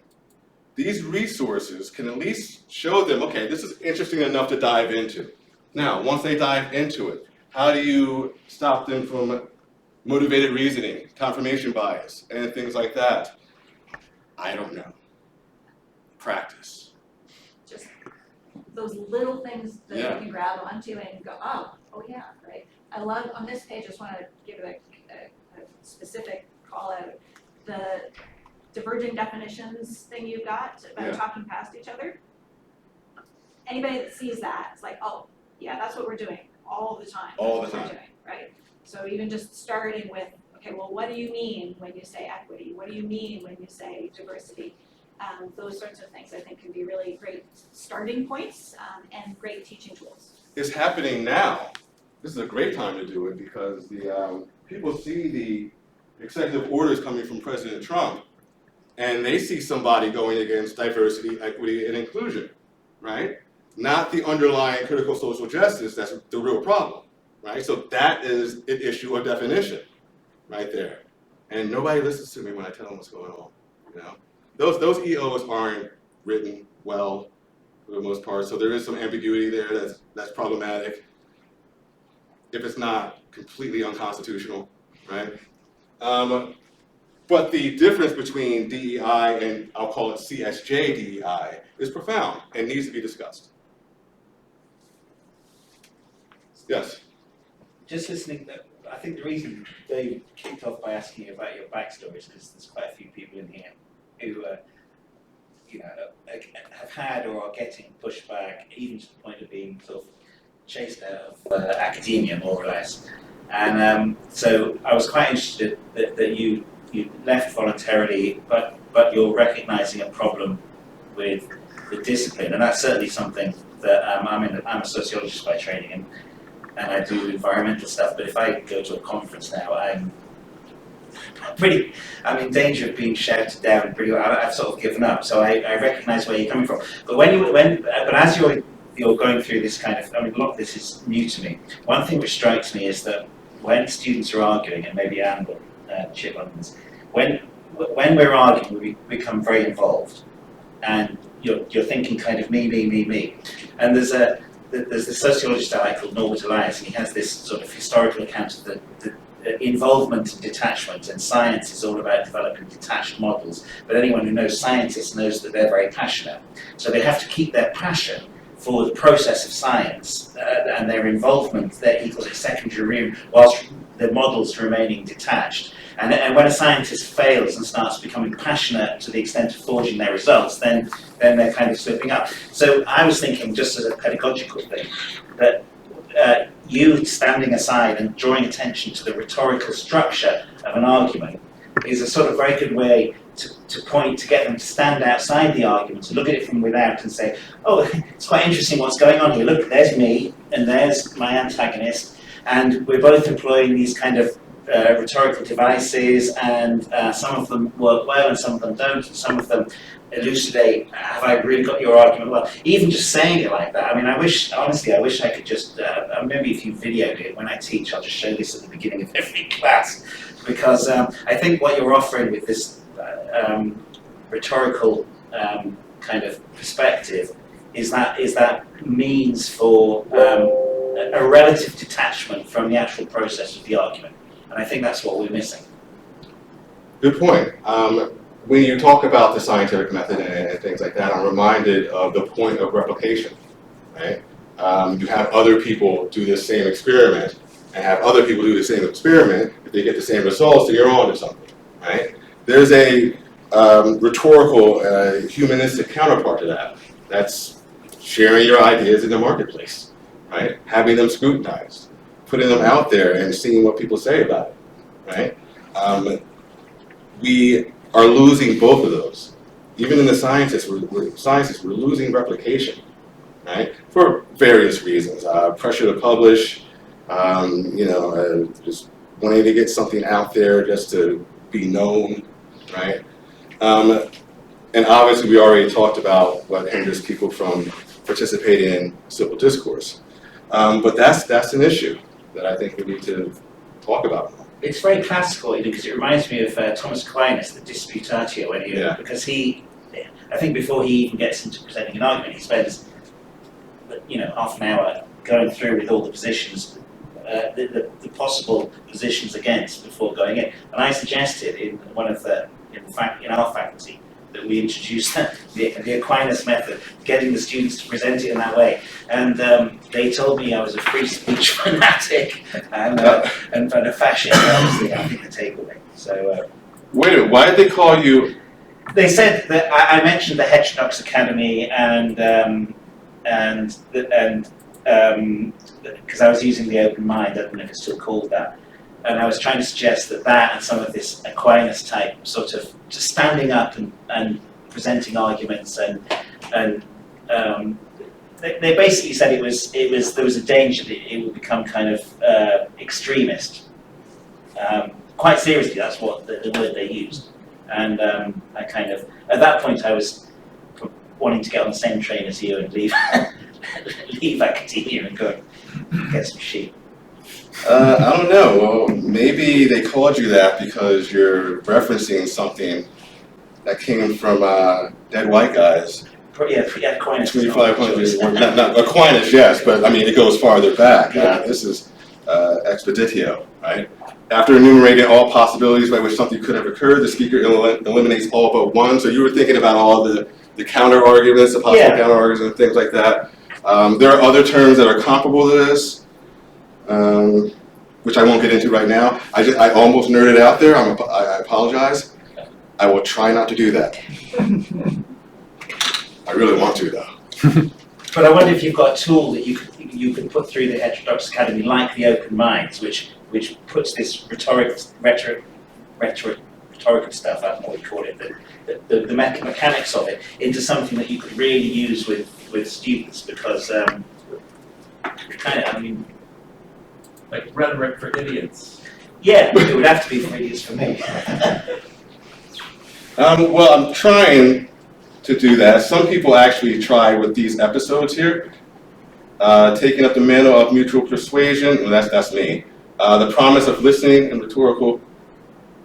S3: These resources can at least show them, okay, this is interesting enough to dive into. Now, once they dive into it, how do you stop them from motivated reasoning, confirmation bias, and things like that? I don't know. Practice.
S6: Just those little things that
S3: Yeah.
S6: you can grab onto and go, oh yeah, right? I love, on this page, I just want to give it a specific call out. The diverging definitions thing you've got about
S3: Yeah.
S6: talking past each other. Anybody that sees that, it's like, oh, yeah, that's what we're doing all the time.
S3: All
S6: That's
S3: the
S6: what we're
S3: time.
S6: doing, right? So even just starting with, okay, well, what do you mean when you say equity? What do you mean when you say diversity? Those sorts of things I think can be really great starting points and great teaching tools.
S3: It's happening now. This is a great time to do it because the people see the executive orders coming from President Trump, and they see somebody going against diversity, equity, and inclusion, right? Not the underlying critical social justice that's the real problem, right? So that is an issue of definition right there. And nobody listens to me when I tell them what's going on, you know? those EOs aren't written well for the most part, so there is some ambiguity there that's problematic if it's not completely unconstitutional, right? But the difference between DEI and I'll call it CSJ DEI is profound and needs to be discussed. Yes?
S7: Just listening, I think the reason Dave kicked off by asking you about your backstory is because there's quite a few people in here who, have had or are getting pushed back, even to the point of being sort of chased out of academia, more or less. And so I was quite interested that you left voluntarily, but you're recognizing a problem with the discipline, and that's certainly something that I'm a sociologist by training, and I do environmental stuff. But if I go to a conference now, I'm in danger of being shouted down. I've sort of given up. So I recognise where you're coming from. But but as you're going through this kind of, a lot of this is new to me. One thing which strikes me is that when students are arguing, and maybe Anne will chip on this, when we're arguing, we become very involved, and you're thinking kind of me, and there's this sociologist I like called Norbert Elias, and he has this sort of historical account of the involvement and detachment, and science is all about developing detached models, but anyone who knows scientists knows that they're very passionate, so they have to keep their passion for the process of science and their involvement, he calls it secondary, whilst the models remaining detached. And when a scientist fails and starts becoming passionate to the extent of forging their results, then they're kind of slipping up. So I was thinking, just as a pedagogical thing, that you standing aside and drawing attention to the rhetorical structure of an argument is a sort of very good way to get them to stand outside the argument, to look at it from without and say, oh, it's quite interesting what's going on here. Look, there's me and there's my antagonist, and we're both employing these kind of rhetorical devices, and some of them work well and some of them don't, and some of them elucidate, have I really got your argument well? Even just saying it like that, I wish I could just, maybe if you videoed it when I teach, I'll just show this at the beginning of every class, because I think what you're offering with this rhetorical kind of perspective is that means for a relative detachment from the actual process of the argument. And I think that's what we're missing.
S3: Good point. When you talk about the scientific method and things like that, I'm reminded of the point of replication, right? You have other people do this same experiment and have other people do the same experiment. If they get the same results, then you're on to something, right? There's a rhetorical, humanistic counterpart to that. That's sharing your ideas in the marketplace, right? Having them scrutinized, putting them out there and seeing what people say about it, right? We are losing both of those. Even in the sciences, we're losing replication, right? For various reasons. Pressure to publish, just wanting to get something out there just to be known, right? And obviously we already talked about what hinders people from participating in civil discourse. But that's an issue that I think we need to talk about.
S7: It's very classical, because it reminds me of Thomas Aquinas, the Disputatio, because I think before he even gets into presenting an argument, he spends, half an hour going through with all the positions, the possible positions against before going in. And I suggested in our faculty that we introduced the Aquinas method, getting the students to present it in that way. And they told me I was a free speech fanatic and a fascist. Obviously, I think the takeaway. So.
S3: Wait a minute, why did they call you?
S7: They said that I mentioned the Heterodox Academy because I was using the open mind. I don't know if it's still called that. And I was trying to suggest that and some of this Aquinas type sort of just standing up and presenting arguments and they basically said there was a danger that it would become kind of extremist. Quite seriously, that's what the word they used. And I kind of, at that point I was wanting to get on the same train as you and leave academia and go get some sheep.
S3: I don't know. Well, maybe they called you that because you're referencing something that came from dead white guys.
S7: Yeah, Aquinas.
S3: 2500, not Aquinas, yes, but I mean, it goes farther back. This is expeditio, right? After enumerating all possibilities by which something could have occurred, the speaker eliminates all but one. So you were thinking about all the counter arguments, the possible counter arguments and things like that. There are other terms that are comparable to this, which I won't get into right now. I almost nerded out there. I apologize. I will try not to do that. I really want to, though.
S7: But I wonder if you've got a tool that you could put through the Heterodox Academy, like the Open Minds, which puts this rhetorical stuff, I don't know what you call it, the mechanics of it, into something that you could really use with students, because kind of, I mean,
S2: Like rhetoric for idiots.
S7: yeah, it would have to be for idiots for me.
S3: Well, I'm trying to do that. Some people actually try with these episodes here. Taking up the mantle of mutual persuasion, well, that's me. The promise of listening and rhetorical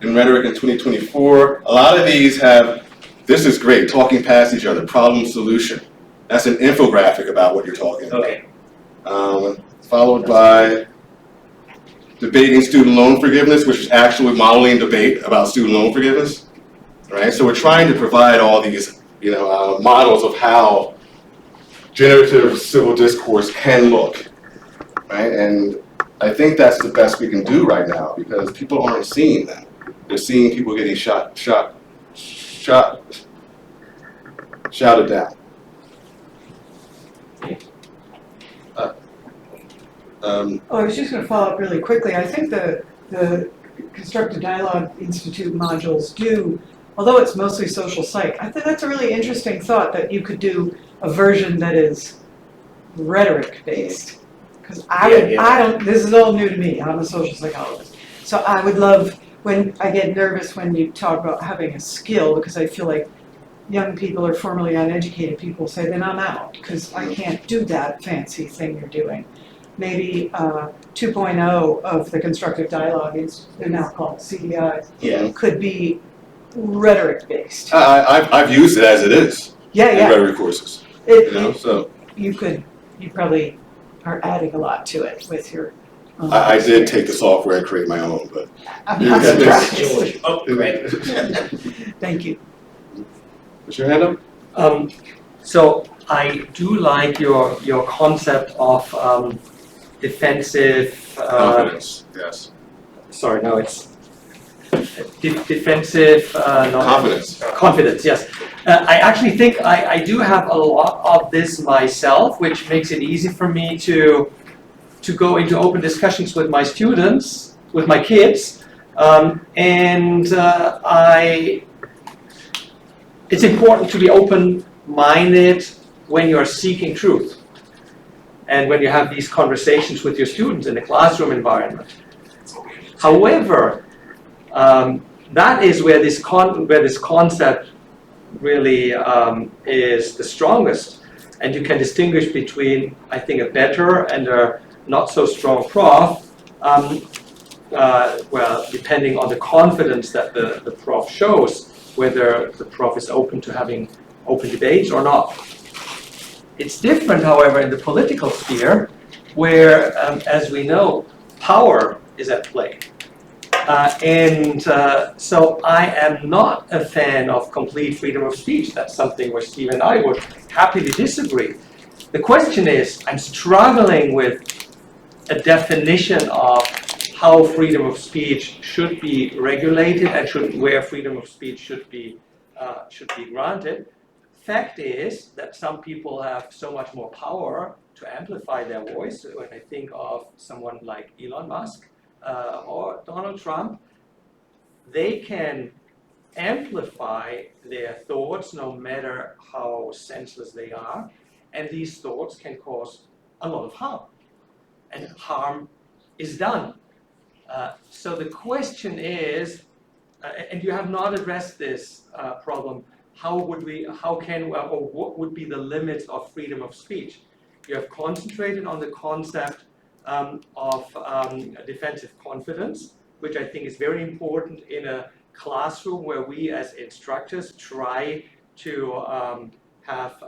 S3: and rhetoric in 2024. A lot of these have, this is great, talking past each other, problem solution. That's an infographic about what you're talking about.
S7: Okay.
S3: Followed by debating student loan forgiveness, which is actually modeling debate about student loan forgiveness. Right? So we're trying to provide all these, models of how generative civil discourse can look, right? And I think that's the best we can do right now, because people aren't seeing that. They're seeing people getting shouted down.
S8: I was just going to follow up really quickly. I think the Constructive Dialogue Institute modules do, although it's mostly social psych, I think that's a really interesting thought, that you could do a version that is rhetoric based. Because I don't, this is all new to me, I'm a social psychologist. So I would love, when I get nervous when you talk about having a skill, because I feel like young people or formerly uneducated people say, then I'm out, because I can't do that fancy thing you're doing. Maybe 2.0 of the Constructive Dialogue, they're now called CDI, could be rhetoric based.
S3: I've used it as it is in rhetoric courses. So
S8: you probably are adding a lot to it with your.
S3: I did take the software and create my own, but
S8: I'm not surprised.
S7: Oh, great.
S8: Thank you.
S3: What's your hand up?
S9: So I do like your concept of defensive.
S3: Confidence. Yes.
S9: Sorry, no, it's defensive.
S3: Confidence.
S9: Confidence. Yes. I actually think I do have a lot of this myself, which makes it easy for me to go into open discussions with my students, with my kids, it's important to be open-minded when you're seeking truth and when you have these conversations with your students in the classroom environment. However, that is where this concept really is the strongest, and you can distinguish between, I think, a better and a not so strong prof, well, depending on the confidence that the prof shows, whether the prof is open to having open debates or not. It's different, however, in the political sphere, where, as we know, power is at play. So I am not a fan of complete freedom of speech. That's something where Steve and I would happily disagree. The question is, I'm struggling with a definition of how freedom of speech should be regulated and where freedom of speech should be granted. Fact is that some people have so much more power to amplify their voice. When I think of someone like Elon Musk or Donald Trump, they can amplify their thoughts no matter how senseless they are, and these thoughts can cause a lot of harm, and harm is done. So the question is, and you have not addressed this problem, what would be the limits of freedom of speech? You have concentrated on the concept of defensive confidence, which I think is very important in a classroom where we as instructors try to have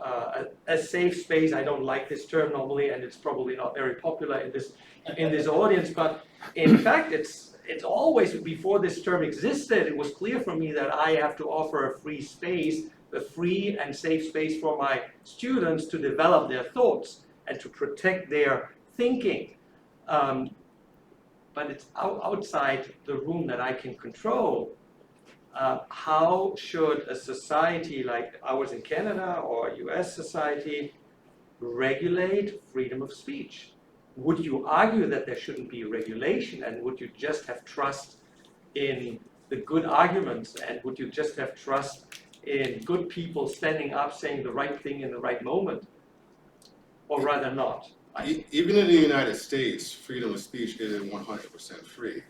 S9: a safe space. I don't like this term normally, and it's probably not very popular in this audience, but in fact, it's always, before this term existed, it was clear for me that I have to offer a free space, a free and safe space for my students to develop their thoughts and to protect their thinking. But it's outside the room that I can control. How should a society like ours in Canada or a US society regulate freedom of speech? Would you argue that there shouldn't be regulation, and would you just have trust in the good arguments, and would you just have trust in good people standing up saying the right thing in the right moment? Or rather not?
S3: Even in the United States, freedom of speech isn't 100% free.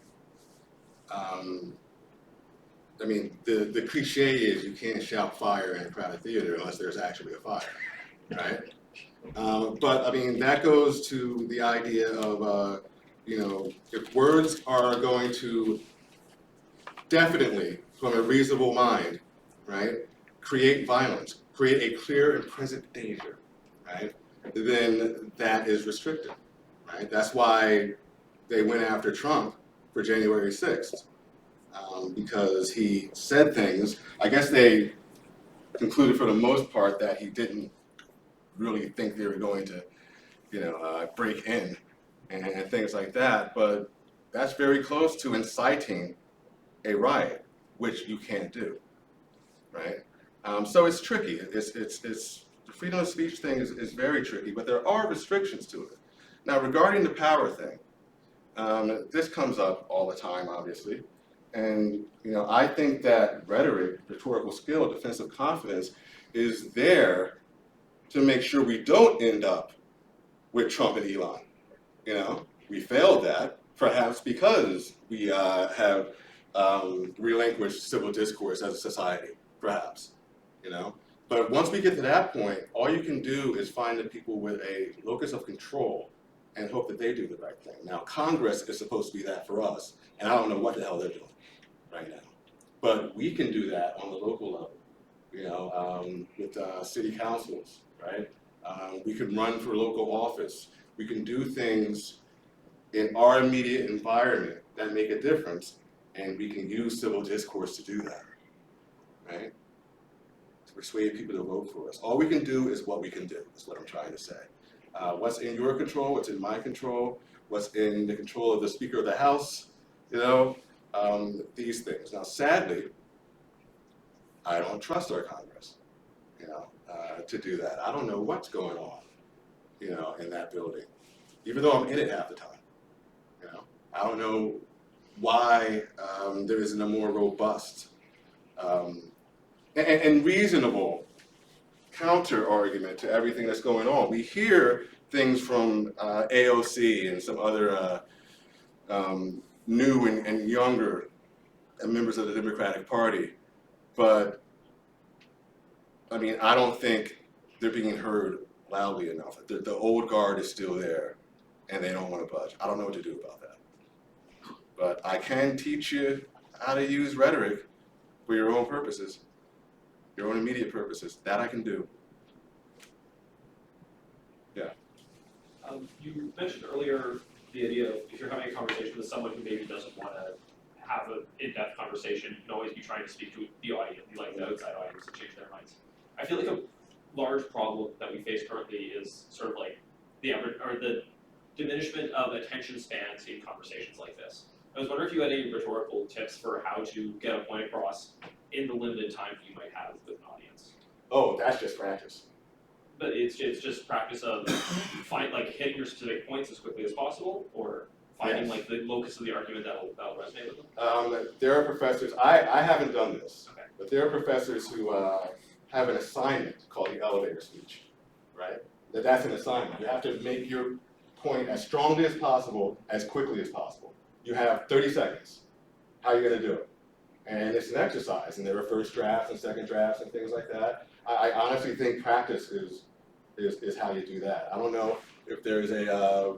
S3: I mean, the cliche is you can't shout fire in a crowded theater unless there's actually a fire, right? But I mean, that goes to the idea of, you know, if words are going to definitely, from a reasonable mind, right, create violence, create a clear and present danger, right, then that is restricted, right? That's why they went after Trump for January 6th. Because he said things, I guess they concluded for the most part that he didn't really think they were going to, you know, break in and things like that, but that's very close to inciting a riot, which you can't do, right? So it's tricky. The freedom of speech thing is very tricky, but there are restrictions to it. Now, regarding the power thing, this comes up all the time, obviously. And you know, I think that rhetoric, rhetorical skill, defensive confidence is there to make sure we don't end up with Trump and Elon. You know, we failed that, perhaps because we have relinquished civil discourse as a society, perhaps. You know, but once we get to that point, all you can do is find the people with a locus of control and hope that they do the right thing. Now, Congress is supposed to be that for us, and I don't know what the hell they're doing right now. But we can do that on the local level, you know, with city councils, right? We can run for local office. We can do things in our immediate environment that make a difference, and we can use civil discourse to do that, right? To persuade people to vote for us. All we can do is what we can do, is what I'm trying to say. What's in your control, what's in my control, what's in the control of the Speaker of the House, you know, these things. Now, sadly, I don't trust our Congress, you know, to do that. I don't know what's going on, you know, in that building, even though I'm in it half the time, you know. I don't know why there isn't a more robust and reasonable counter-argument to everything that's going on. We hear things from AOC and some other new and younger members of the Democratic Party, but I mean, I don't think they're being heard loudly enough. The old guard is still there, and they don't want to budge. I don't know what to do about that. But I can teach you how to use rhetoric for your own purposes, your own immediate purposes. That I can do. Yeah.
S10: You mentioned earlier the idea of if you're having a conversation with someone who maybe doesn't want to have an in-depth conversation, you can always be trying to speak to the audience, like the outside audience, to change their minds. I feel like a large problem that we face currently is sort of like the diminishment of attention spans in conversations like this. I was wondering if you had any rhetorical tips for how to get a point across in the limited time you might have with an audience.
S3: Oh, that's just practice.
S10: But it's just practice of hitting your specific points as quickly as possible, or finding like the locus of the argument that'll resonate with them.
S3: There are professors. I haven't done this,
S10: okay,
S3: but there are professors who have an assignment called the elevator speech, right? That's an assignment. You have to make your point as strongly as possible, as quickly as possible. You have 30 seconds. How are you going to do it? And it's an exercise, and there are first drafts and second drafts and things like that. I honestly think practice is how you do that. I don't know if there's a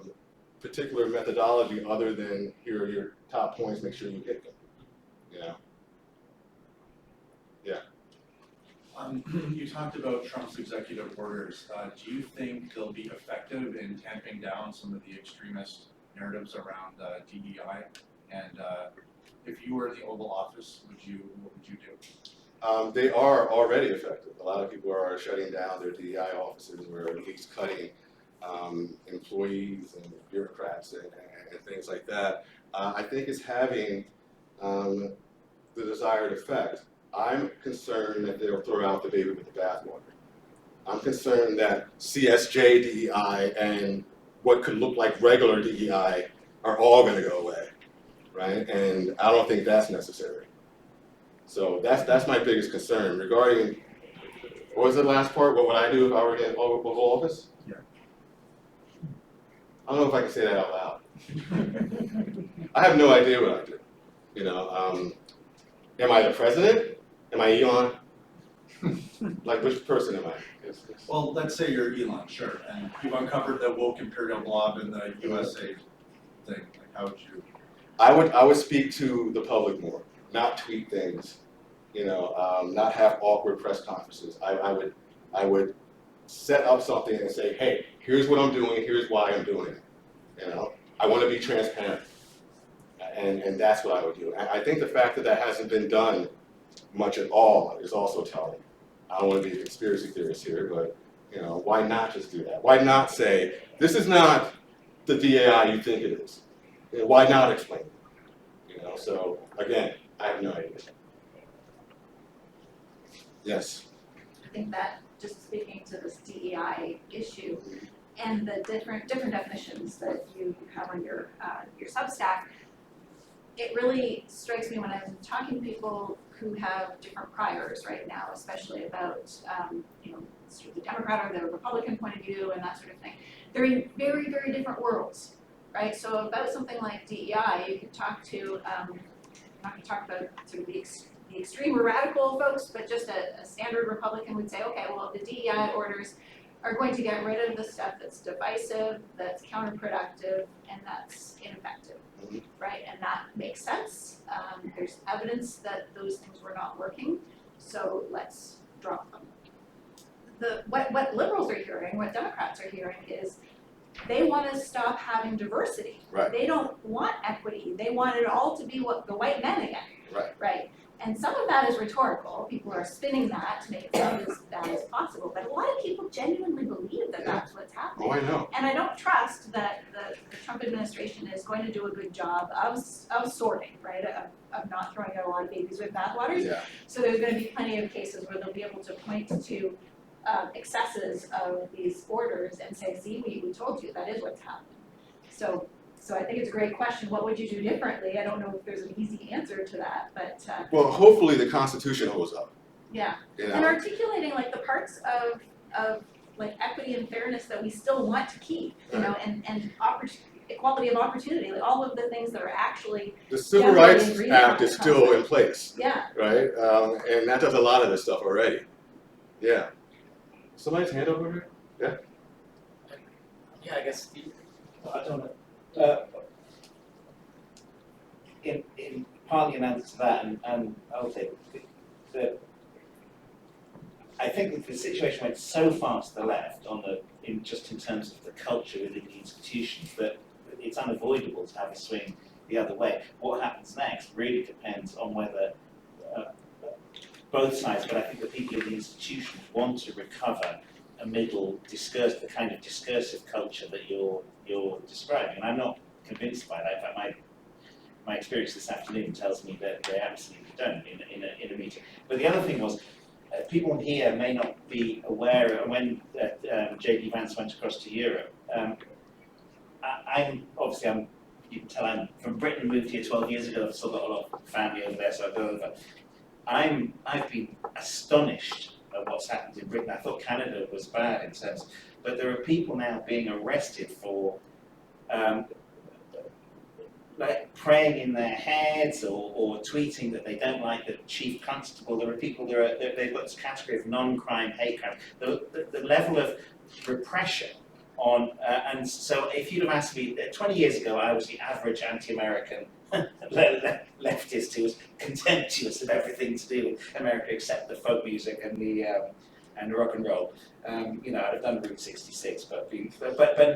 S3: particular methodology other than here are your top points, make sure you hit them, you know?
S11: You talked about Trump's executive orders. Do you think they'll be effective in tamping down some of the extremist narratives around DEI? And if you were in the Oval Office, what would you do?
S3: They are already effective. A lot of people are shutting down their DEI offices, or at least cutting employees and bureaucrats and things like that. I think it's having the desired effect. I'm concerned that they'll throw out the baby with the bathwater. I'm concerned that CSJ DEI and what could look like regular DEI are all going to go away, right? And I don't think that's necessary. So that's my biggest concern regarding, what was the last part? What would I do if I were in Oval Office?
S11: Yeah.
S3: I don't know if I can say that out loud. I have no idea what I do. You know, am I the president? Am I Elon? Like, which person am I?
S11: Well, let's say you're Elon, sure, and you've uncovered the woke imperial blob in the USA thing. Like, how would you?
S3: I would speak to the public more, not tweet things. You know, not have awkward press conferences. I would set up something and say, hey, here's what I'm doing. Here's why I'm doing it. You know, I want to be transparent, and that's what I would do. I think the fact that that hasn't been done much at all is also telling. I don't want to be a conspiracy theorist here, but you know, why not just do that? Why not say, this is not the DAI you think it is? You know, why not explain it? You know, so again, I have no idea. Yes.
S6: I think that just speaking to this DEI issue and the different definitions that you have on your Substack, it really strikes me when I'm talking to people who have different priors right now, especially about you know, sort of the Democrat or the Republican point of view and that sort of thing. They're in very, very different worlds, right? So about something like DEI, you could talk to, I'm not going to talk about sort of the extreme or radical folks, but just a standard Republican would say, okay, well, the DEI orders are going to get rid of the stuff that's divisive, that's counterproductive, and that's ineffective, right? And that makes sense. There's evidence that those things were not working, so let's drop them. What liberals are hearing, what Democrats are hearing is they want to stop having diversity.
S3: Right.
S6: They don't want equity. They want it all to be what the white men again.
S3: Right.
S6: Right. And some of that is rhetorical. People are spinning that to make it sound as bad as possible. But a lot of people genuinely believe that that's what's happening.
S3: Oh, I know.
S6: And I don't trust that the Trump administration is going to do a good job of sorting, right? Of not throwing out a lot of babies with bathwaters.
S3: Yeah.
S6: So there's going to be plenty of cases where they'll be able to point to excesses of these orders and say, see, we told you that is what's happening. So I think it's a great question. What would you do differently? I don't know if there's an easy answer to that, but
S3: Well, hopefully the Constitution holds up.
S6: yeah.
S3: You know?
S6: And articulating like the parts of like equity and fairness that we still want to keep, you know, and equality of opportunity, like all of the things that are actually
S3: The Civil Rights Act is still in place,
S6: yeah.
S3: right? And that does a lot of this stuff already. Yeah. Somebody's hand over here? Yeah.
S1: Yeah, I guess.
S7: I don't know. In partly an answer to that, and I'll say I think that the situation went so far to the left in terms of the culture within the institutions that it's unavoidable to have a swing the other way. What happens next really depends on whether both sides, but I think the people in the institutions want to recover a middle the kind of discursive culture that you're describing. And I'm not convinced by that. In fact, my experience this afternoon tells me that they absolutely don't in a meeting. But the other thing was, people here may not be aware, when J.D. Vance went across to Europe, you can tell I'm from Britain, moved here 12 years ago, I've still got a lot of family over there, so I go over. I've been astonished at what's happened in Britain. I thought Canada was bad in terms, but there are people now being arrested for like praying in their heads or tweeting that they don't like the chief constable. There are people, they've got this category of non-crime hate crime. The level of repression on, and so if you'd have asked me, 20 years ago I was the average anti-American leftist who was contemptuous of everything to do with America except the folk music and the rock and roll. You know, I'd have done Route 66, but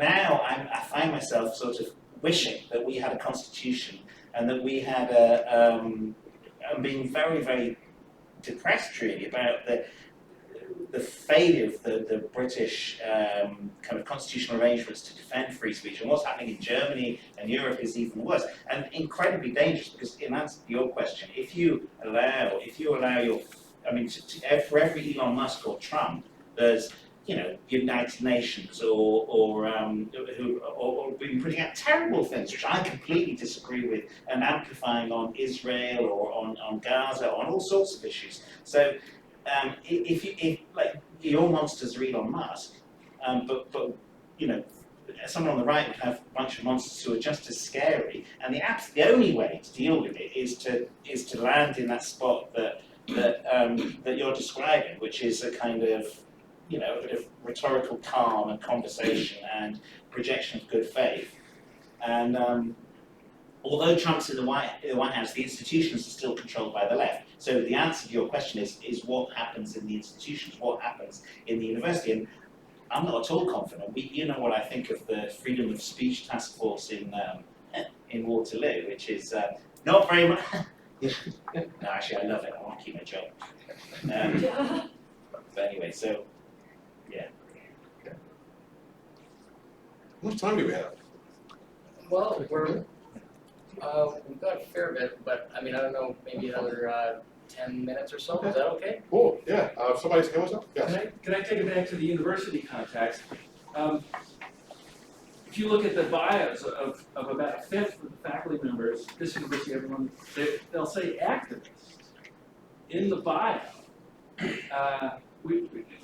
S7: now I find myself sort of wishing that we had a constitution and that we had I'm being very, very depressed really about the failure of the British kind of constitutional arrangements to defend free speech, and what's happening in Germany and Europe is even worse and incredibly dangerous, because in answer to your question, if you allow your, I mean, for every Elon Musk or Trump, there's, you know, United Nations or been putting out terrible things, which I completely disagree with, and amplifying on Israel or on Gaza, on all sorts of issues. So if like your monsters are Elon Musk, but you know, someone on the right would have a bunch of monsters who are just as scary, and the only way to deal with it is to land in that spot that you're describing, which is a kind of, you know, a bit of rhetorical calm and conversation and projection of good faith. And although Trump's in the White House, the institutions are still controlled by the left. So the answer to your question is what happens in the institutions, what happens in the university. And I'm not at all confident. You know what I think of the Freedom of Speech Task Force in Waterloo, which is not very much. No, actually, I love it. I want to keep my job. But anyway, so yeah.
S3: How much time do we have?
S1: Well, we've got a fair bit, but I mean, I don't know, maybe another 10 minutes or so, is that okay?
S3: Cool, yeah, somebody's hand was up? Yes.
S2: Can I take it back to the university context? If you look at the bios of about a fifth of the faculty members, this university, everyone, they'll say activist in the bio.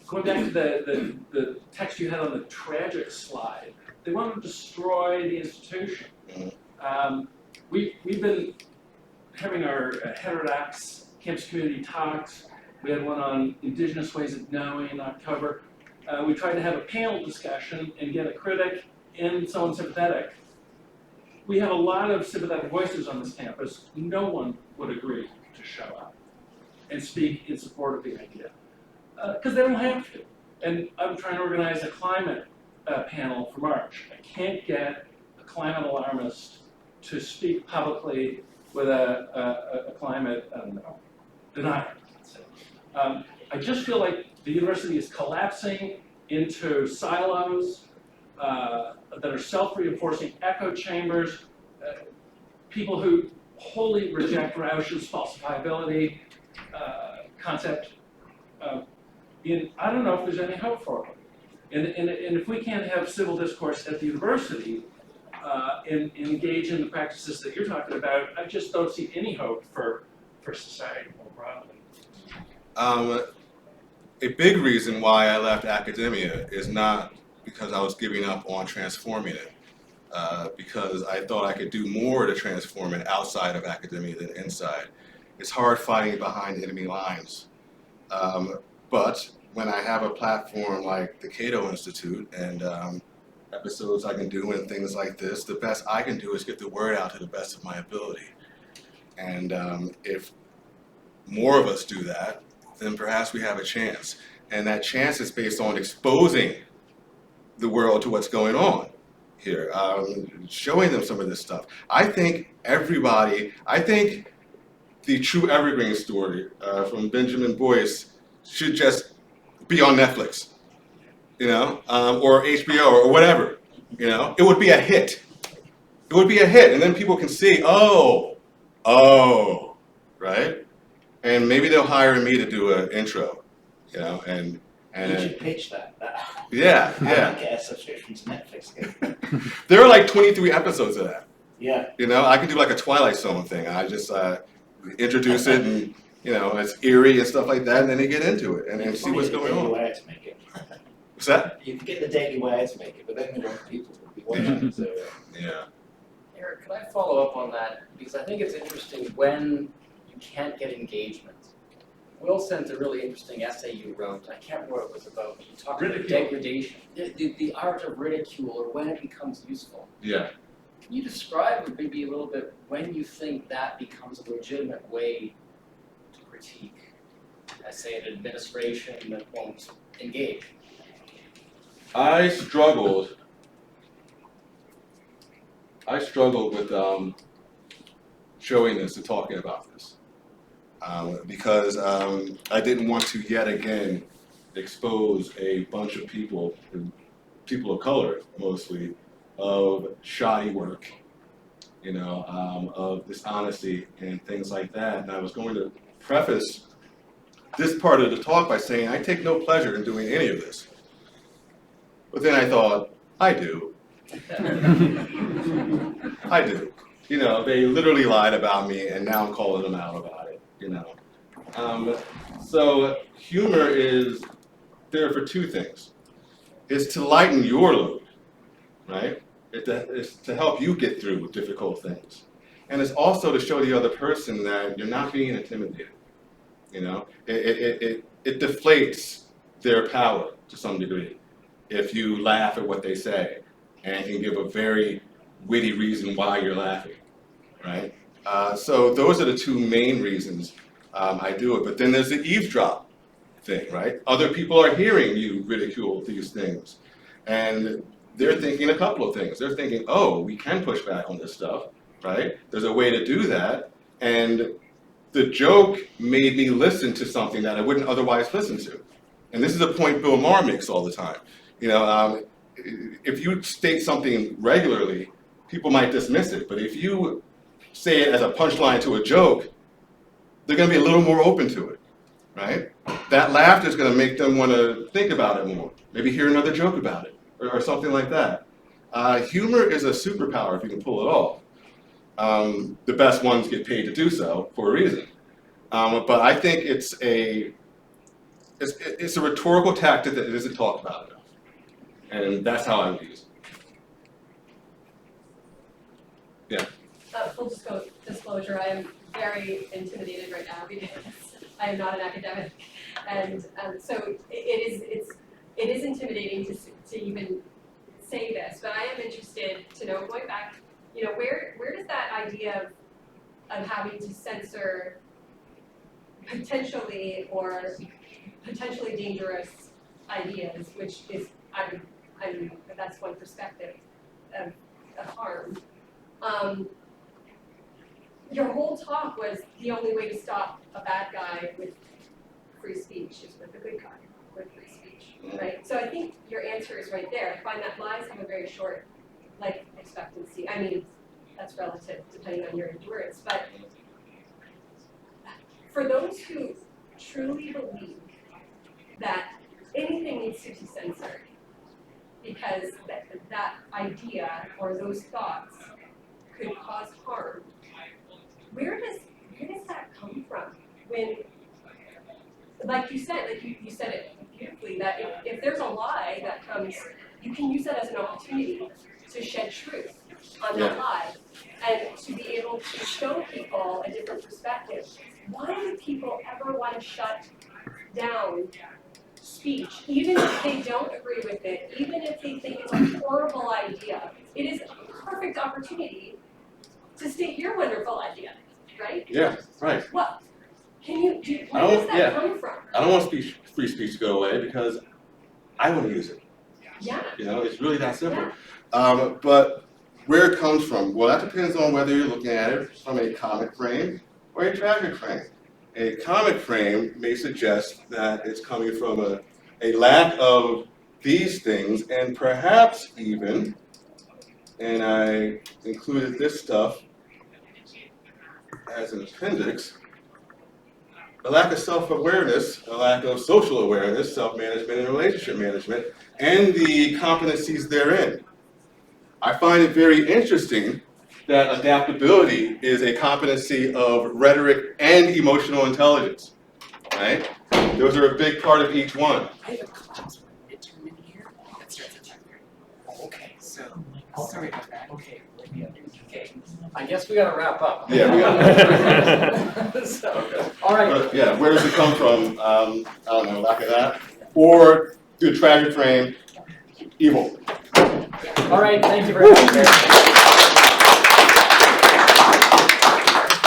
S2: Going back to the text you had on the tragic slide, they want to destroy the institution. We've been having our heterodox campus community talks. We had one on indigenous ways of knowing in October. We tried to have a panel discussion and get a critic and someone sympathetic. We have a lot of sympathetic voices on this campus. No one would agree to show up and speak in support of the idea, because they don't have to. And I'm trying to organize a climate panel for March. I can't get a climate alarmist to speak publicly with a climate denier. I just feel like the university is collapsing into silos that are self-reinforcing echo chambers, people who wholly reject Rausch's falsifiability concept. I don't know if there's any hope for it. And if we can't have civil discourse at the university and engage in the practices that you're talking about, I just don't see any hope for society more broadly.
S3: A big reason why I left academia is not because I was giving up on transforming it, because I thought I could do more to transform it outside of academia than inside. It's hard fighting behind enemy lines. But when I have a platform like the Cato Institute and episodes I can do and things like this, the best I can do is get the word out to the best of my ability. And if more of us do that, then perhaps we have a chance. And that chance is based on exposing the world to what's going on here, showing them some of this stuff. I think the true evergreen story from Benjamin Boyce should just be on Netflix, you know, or HBO or whatever, you know. It would be a hit. It would be a hit, and then people can see, oh, right? And maybe they'll hire me to do an intro, you know, and
S7: you should pitch that.
S3: Yeah.
S7: I don't get a subscription to Netflix again.
S3: There are like 23 episodes of that.
S7: Yeah.
S3: You know, I could do like a Twilight Zone thing. I just introduce it, and you know, it's eerie and stuff like that, and then you get into it and see what's going on.
S7: Wire to make it.
S3: What's that?
S7: You can get the Daily Wire to make it, but then the wrong people will be watching it. So,
S3: Yeah.
S1: Eric, can I follow up on that? Because I think it's interesting when you can't get engagement. Will sent a really interesting essay you wrote. I can't remember what it was about. You talked about degradation, the art of ridicule, or when it becomes useful.
S3: Yeah.
S1: Can you describe maybe a little bit when you think that becomes a legitimate way to critique, as say an administration that won't engage?
S3: I struggled with showing this and talking about this because I didn't want to yet again expose a bunch of people of color mostly, of shoddy work, you know, of dishonesty and things like that. And I was going to preface this part of the talk by saying I take no pleasure in doing any of this. But then I thought, I do. I do. You know, they literally lied about me and now I'm calling them out about it, you know. So humor is there for two things. It's to lighten your load, right? It's to help you get through difficult things. And it's also to show the other person that you're not being intimidated, you know? It deflates their power to some degree if you laugh at what they say and can give a very witty reason why you're laughing, right? So those are the two main reasons I do it. But then there's the eavesdrop thing, right? Other people are hearing you ridicule these things. And they're thinking a couple of things. They're thinking, oh, we can push back on this stuff, right? There's a way to do that. And the joke made me listen to something that I wouldn't otherwise listen to. And this is a point Bill Maher makes all the time. You know, if you state something regularly, people might dismiss it. But if you say it as a punchline to a joke, they're going to be a little more open to it, right? That laughter is going to make them want to think about it more. Maybe hear another joke about it, or something like that. Humor is a superpower if you can pull it off. The best ones get paid to do so for a reason. But I think it's a rhetorical tactic that isn't talked about enough. And that's how I would use it. Yeah.
S12: Full disclosure, I am very intimidated right now because I am not an academic, and so it is intimidating to even say this. But I am interested to know, going back, you know, where does that idea of having to censor potentially dangerous ideas, which is that's one perspective of harm. Your whole talk was the only way to stop a bad guy with free speech is with a good guy with free speech, right? So I think your answer is right there. I find that lies have a very short life expectancy. I mean, that's relative depending on your endurance, but for those who truly believe that anything needs to be censored because that idea or those thoughts could cause harm, where does that come from? When, like you said, you said it beautifully, that if there's a lie that comes, you can use that as an opportunity to shed truth on that lie and to be able to show people a different perspective. Why do people ever want to shut down speech, even if they don't agree with it, even if they think it's a horrible idea? It is a perfect opportunity to state your wonderful idea, right?
S3: Yeah, right.
S12: What? Where does that come from?
S3: I don't want free speech to go away because I want to use it.
S12: Yeah.
S3: You know, it's really that simple. Yeah. But where it comes from, well, that depends on whether you're looking at it from a comic frame or a tragic frame. A comic frame may suggest that it's coming from a lack of these things, and perhaps even, and I included this stuff as an appendix, a lack of self-awareness, a lack of social awareness, self-management and relationship management, and the competencies therein. I find it very interesting that adaptability is a competency of rhetoric and emotional intelligence, right? Those are a big part of each one.
S1: I have a class midterm in here that starts at 10:30. Okay, so sorry about that. Okay, I guess we gotta wrap up.
S3: Yeah, we gotta.
S1: So, all right.
S3: But, yeah, where does it come from? I don't know, lack of that, or the tragic frame, evil.
S1: All right, thank you very much.